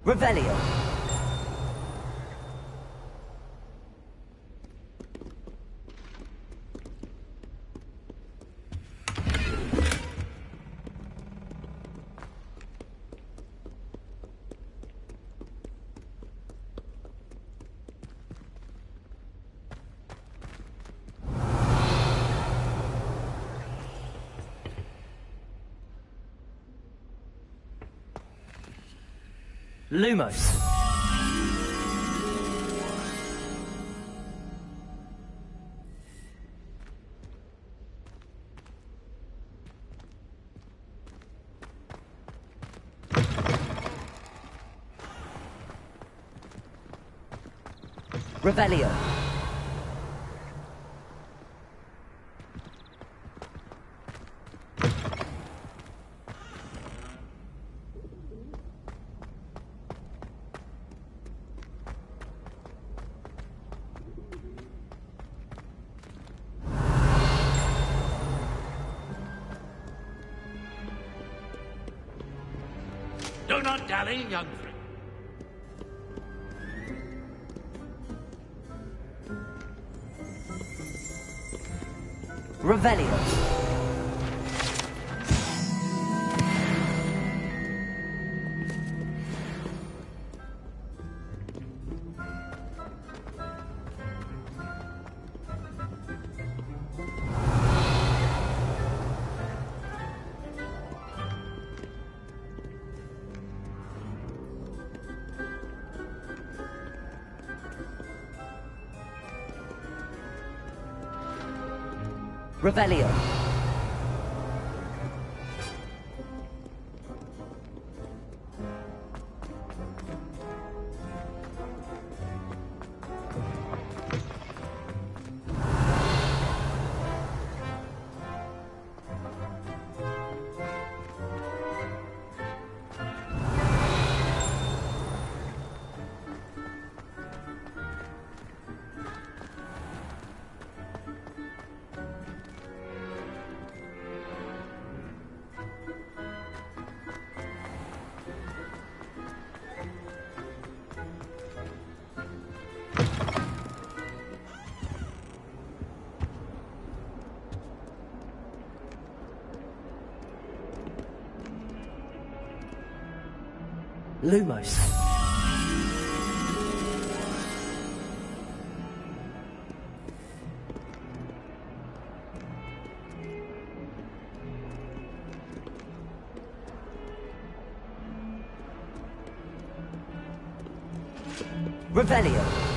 Speaker 1: Revelio. Lumos. Revelio.
Speaker 12: Do not dally, young friend.
Speaker 1: Revelio. Revelio. Lumos. Revelio.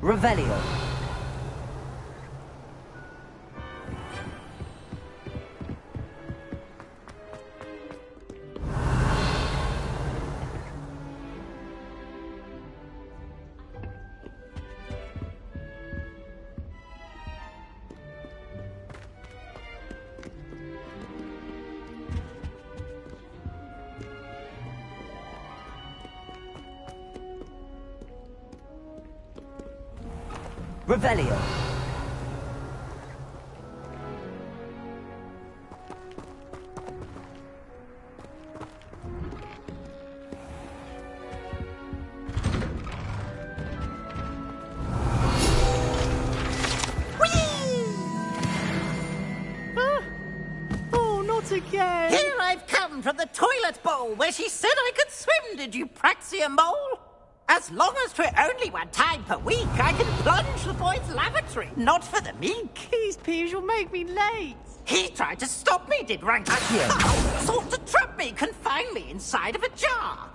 Speaker 1: Revelio. Revelio.
Speaker 15: Oh, not again!
Speaker 16: Here I've come from the toilet bowl where she said I could swim, did you praxia mole? As long as 'twere only one time per week, I can plunge the boy's lavatory, not for the meek.
Speaker 15: Please, Piers, you'll make me late.
Speaker 16: He tried to stop me, did Rank. Sought to trap me, confine me inside of a jar.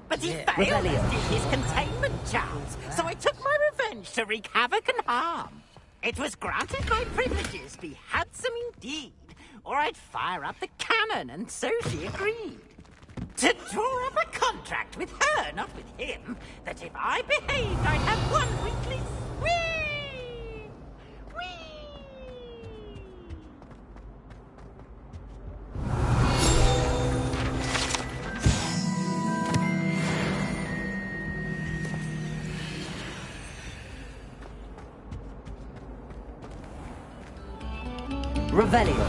Speaker 16: But he failed as did his containment charms, so I took my revenge to wreak havoc and harm. It was granted my privileges be handsome indeed, or I'd fire up the cannon, and so she agreed. To draw up a contract with her, not with him, that if I behaved, I'd have one weekly swing!
Speaker 1: Revelio.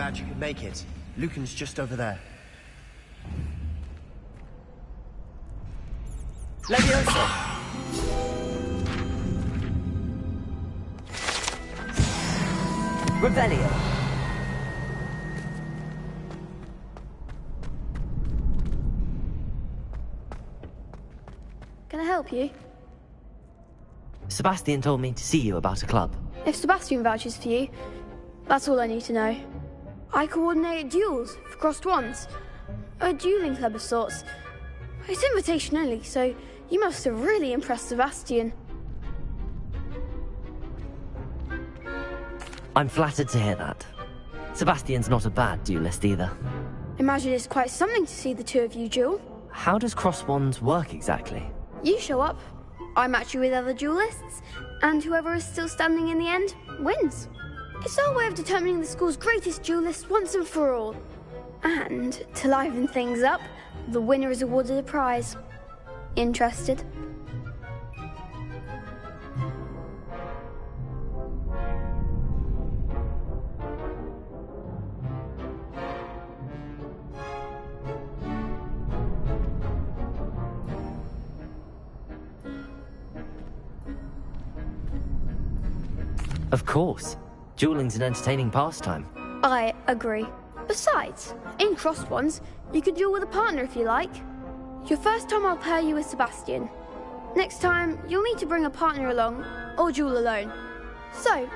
Speaker 3: glad you could make it. Lucan's just over there.
Speaker 1: Leviosa! Revelio!
Speaker 7: Can I help you?
Speaker 4: Sebastian told me to see you about a club.
Speaker 7: If Sebastian vouches for you, that's all I need to know. I coordinate duels for crossed wands. A dueling club of sorts. It's invitation only, so you must have really impressed Sebastian.
Speaker 4: I'm flattered to hear that. Sebastian's not a bad duelist either.
Speaker 7: Imagine it's quite something to see the two of you duel.
Speaker 4: How does cross wands work exactly?
Speaker 7: You show up, I match you with other duelists, and whoever is still standing in the end wins. It's our way of determining the school's greatest duelist once and for all. And to liven things up, the winner is awarded a prize. Interested?
Speaker 4: Of course. Dueling's an entertaining pastime.
Speaker 7: I agree. Besides, in crossed ones, you could duel with a partner if you like. Your first time I'll pair you with Sebastian. Next time, you'll need to bring a partner along, or duel alone. So,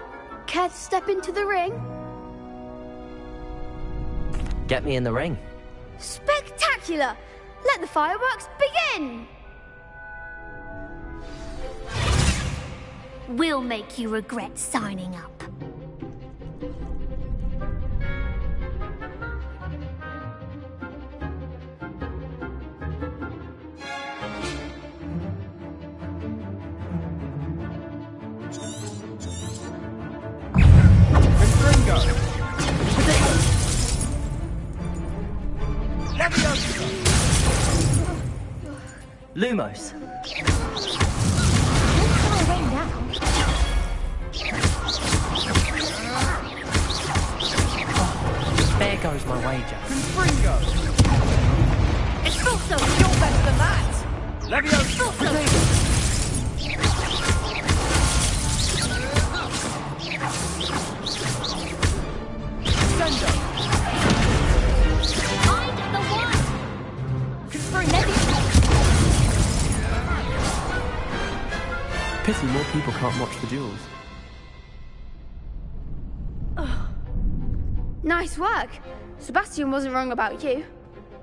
Speaker 7: care to step into the ring?
Speaker 4: Get me in the ring.
Speaker 7: Spectacular! Let the fireworks begin!
Speaker 6: We'll make you regret signing up.
Speaker 4: Lumos. There goes my wager.
Speaker 16: Confringo! It's Filso! You're better than that! Leviosa! Sendo!
Speaker 6: Find the one!
Speaker 16: Confringo!
Speaker 9: Pity more people can't watch the duels.
Speaker 7: Nice work. Sebastian wasn't wrong about you.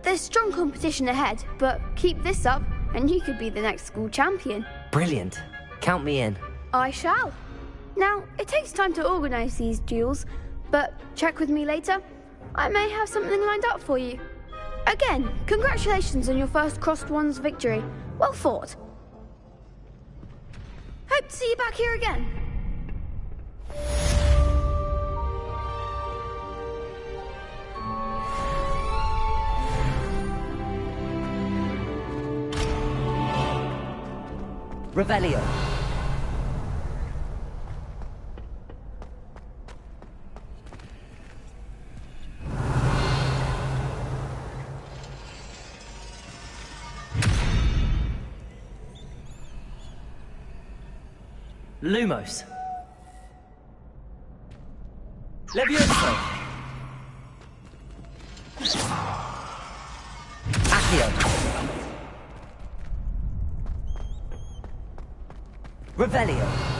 Speaker 7: There's strong competition ahead, but keep this up and you could be the next school champion.
Speaker 4: Brilliant. Count me in.
Speaker 7: I shall. Now, it takes time to organise these duels, but check with me later. I may have something lined up for you. Again, congratulations on your first crossed wands victory. Well fought. Hope to see you back here again.
Speaker 1: Revelio.
Speaker 4: Lumos. Leviosa.
Speaker 1: Accio. Revelio.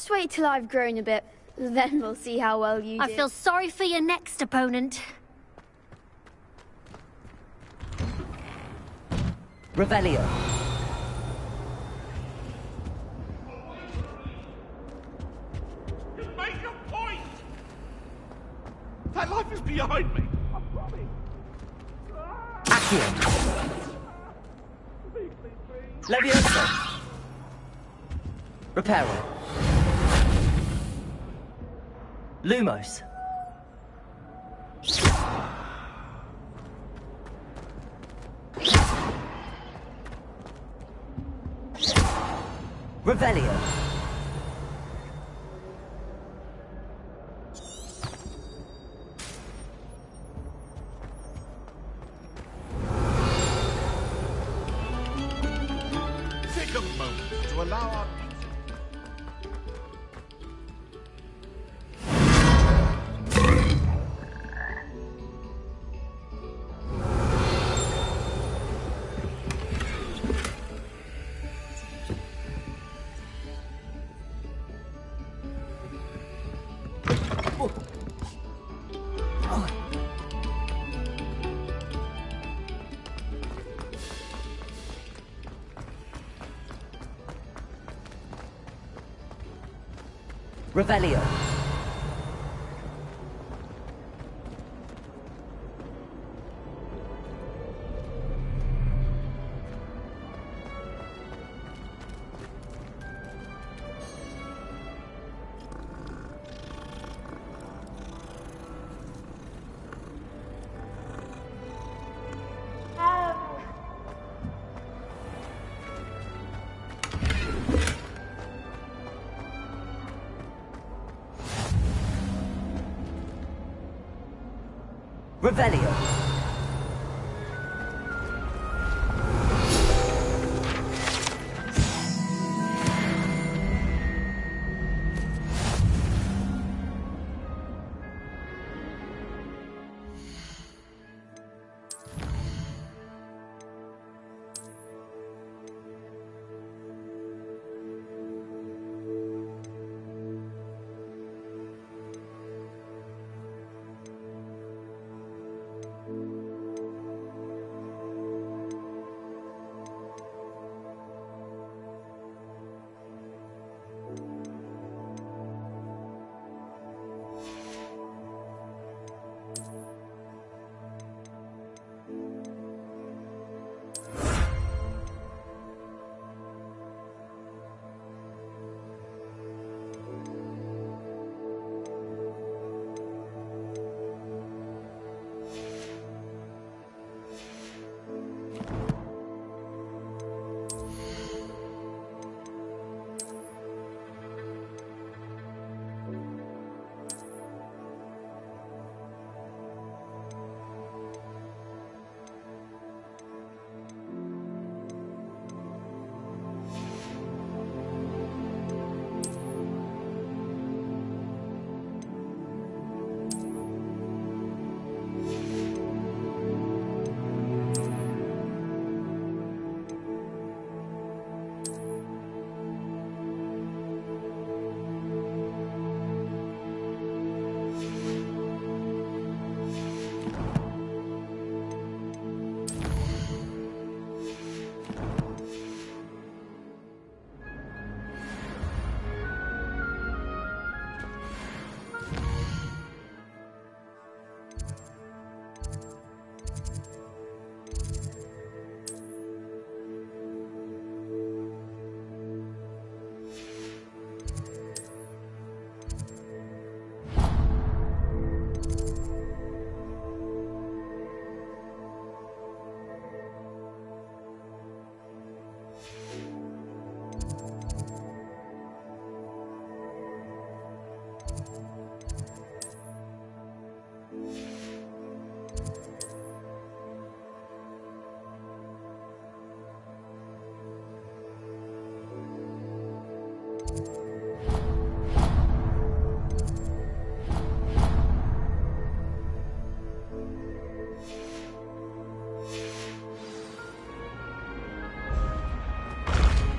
Speaker 7: Just wait till I've grown a bit. Then we'll see how well you do.
Speaker 6: I feel sorry for your next opponent.
Speaker 1: Revelio.
Speaker 8: You make a point! That life is behind me. I promise.
Speaker 1: Accio. Levioso. Reparo. Lumos. Revelio.
Speaker 8: Take a moment to allow our
Speaker 1: Revelio. Revelio.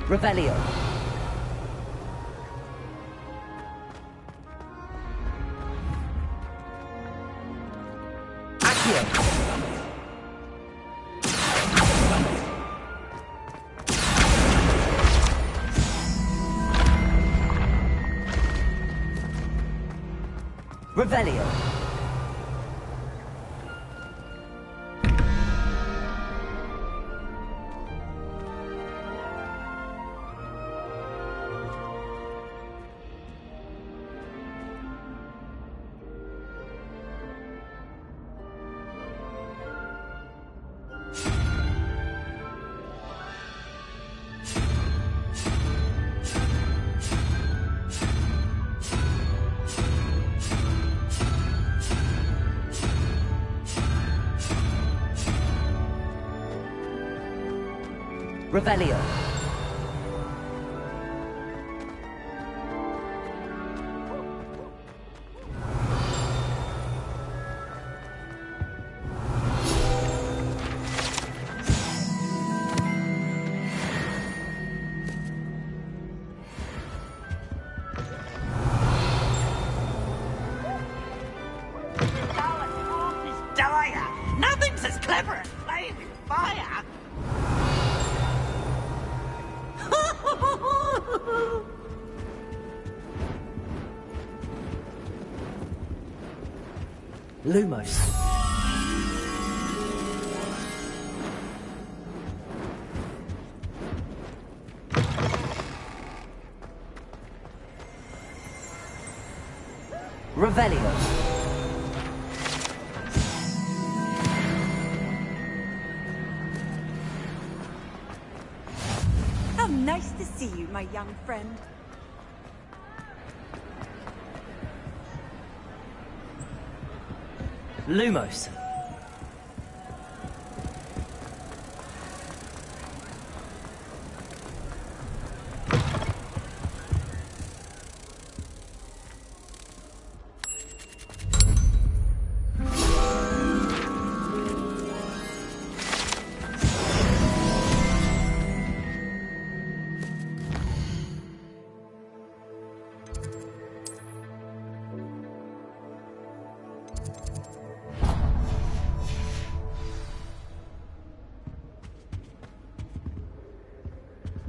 Speaker 1: Revelio. Accio. Revelio. Revelio.
Speaker 16: Dire! Nothing's as clever as playing with fire!
Speaker 1: Lumos. Revelio.
Speaker 17: How nice to see you, my young friend.
Speaker 1: Lumos.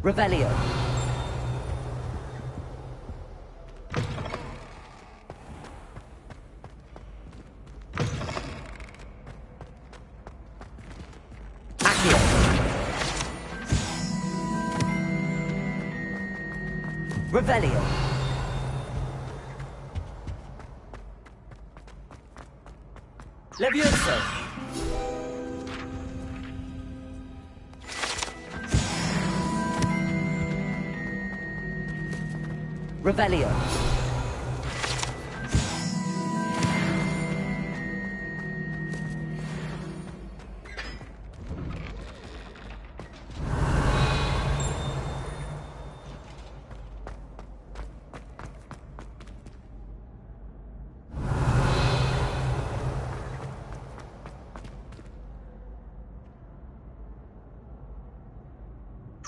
Speaker 1: Revelio. Accio. Revelio. Levioso. Revelio.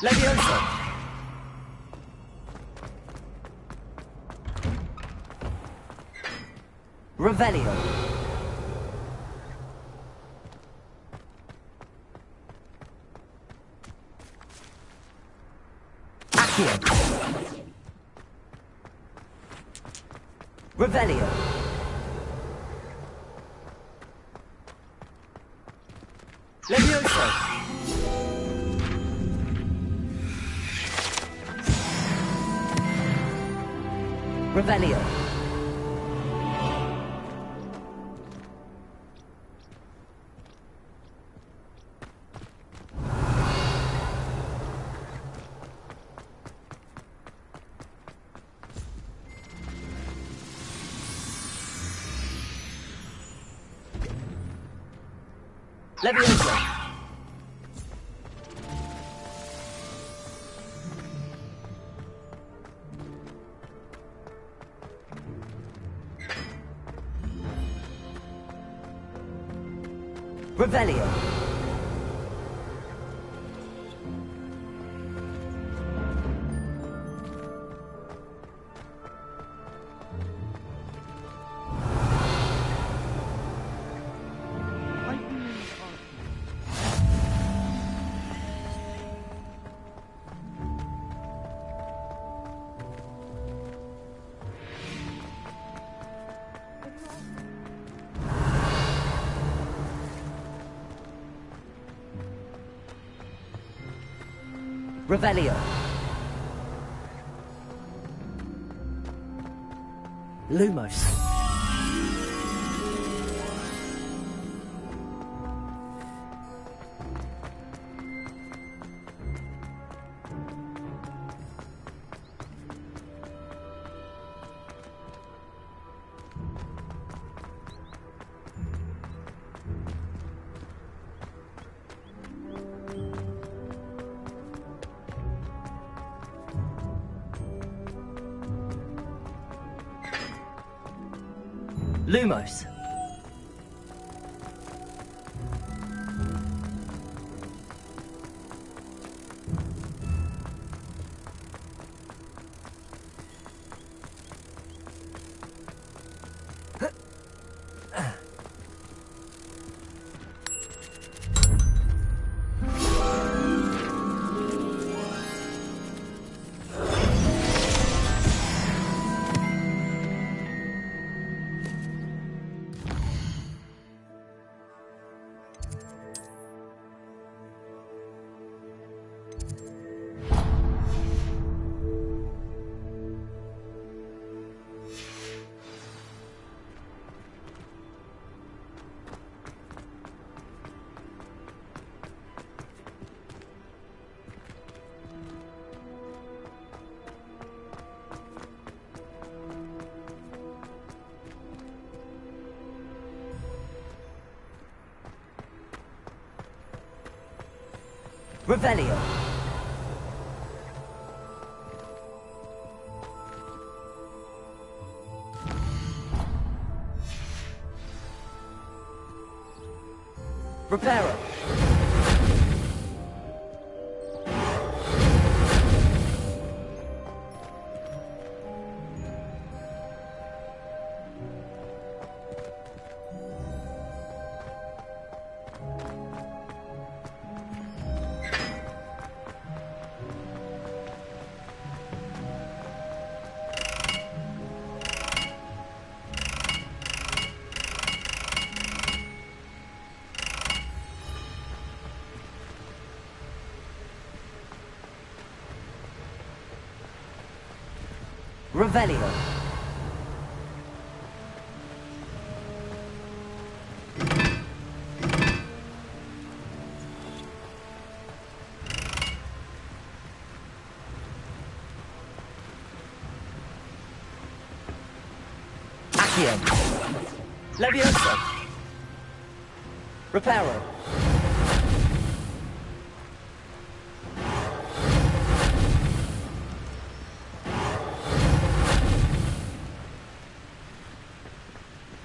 Speaker 1: Levioso. Revelio. Accio. Revelio. Levioso. Revelio. Levioso. Revelio. Revelio. Lumos. Lumos. Revelio. Reparo. Revelio. Accio. Levioso. Reparo.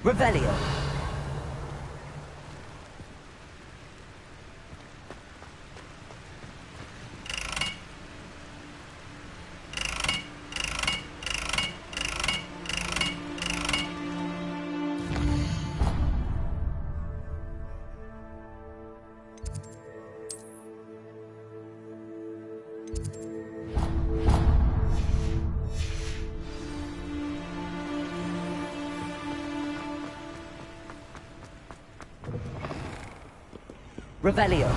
Speaker 1: Revelio. Revelio.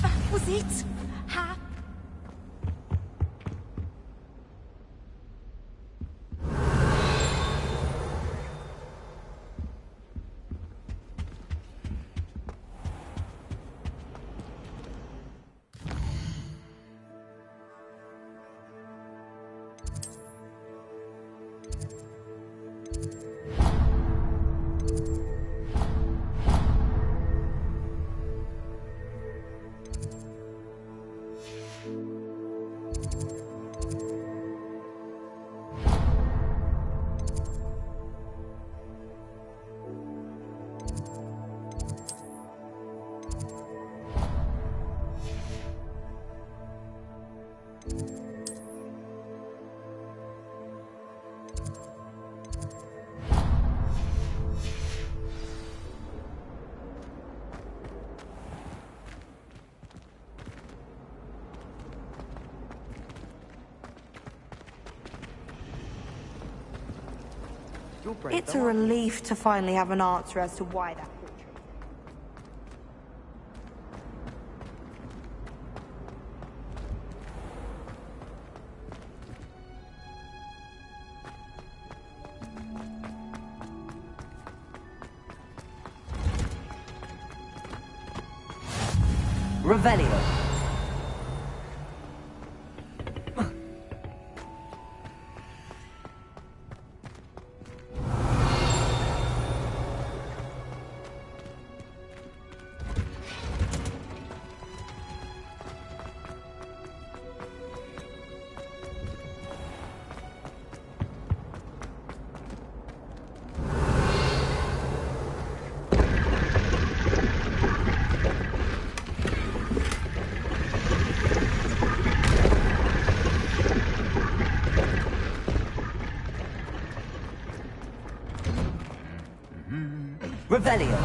Speaker 17: That was it? Ha!
Speaker 10: It's a relief to finally have an answer as to why that portrait.
Speaker 1: Revelio. Revelio.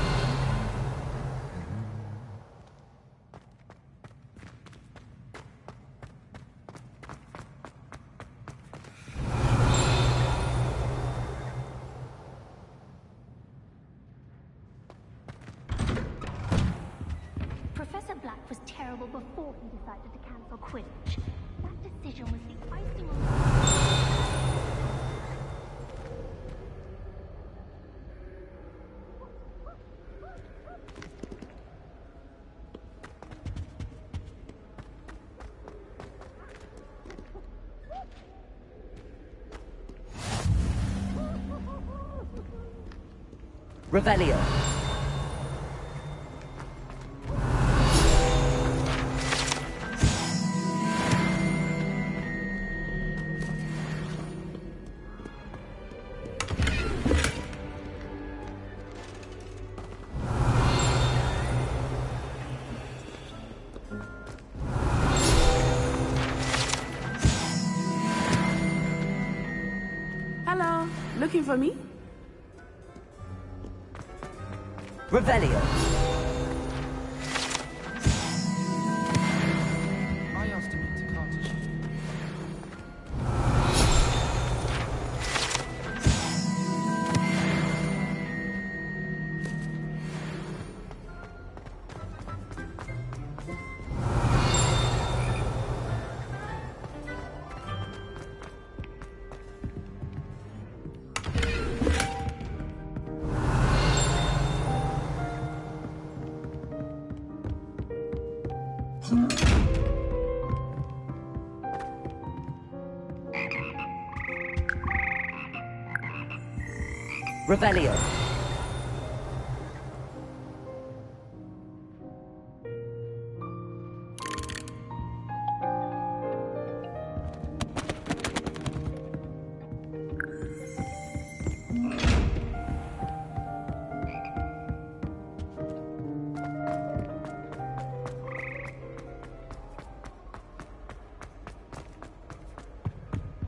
Speaker 6: Professor Black was terrible before he decided to cancel Quidditch. That decision was the icing on the...
Speaker 1: Revelio.
Speaker 11: Hello, looking for me?
Speaker 1: Revelio.
Speaker 9: I asked him into Carthage.
Speaker 1: Revelio.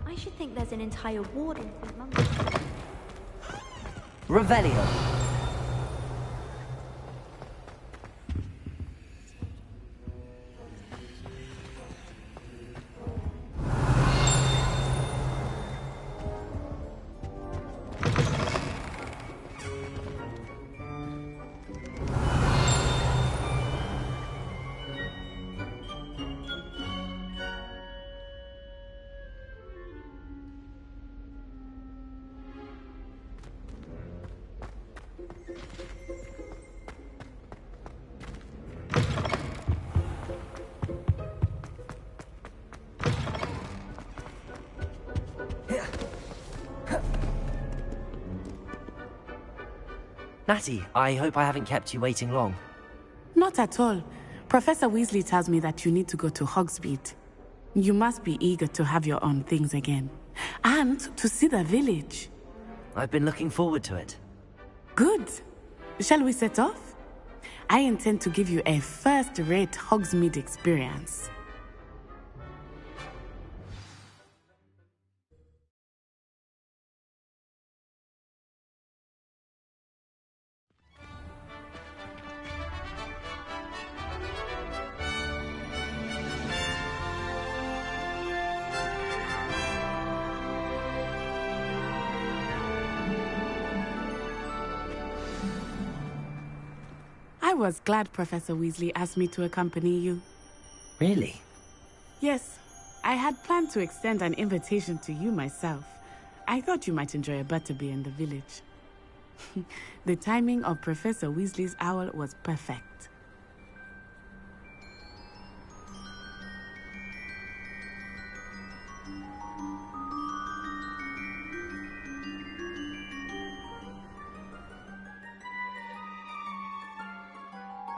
Speaker 7: I should think there's an entire ward in St. Mum's.
Speaker 1: Revelio.
Speaker 4: Natty, I hope I haven't kept you waiting long.
Speaker 11: Not at all. Professor Weasley tells me that you need to go to Hogsmeade. You must be eager to have your own things again. And to see the village.
Speaker 4: I've been looking forward to it.
Speaker 11: Good. Shall we set off? I intend to give you a first-rate Hogsmeade experience. was glad Professor Weasley asked me to accompany you.
Speaker 4: Really?
Speaker 11: Yes, I had planned to extend an invitation to you myself. I thought you might enjoy a butterbeer in the village. The timing of Professor Weasley's owl was perfect.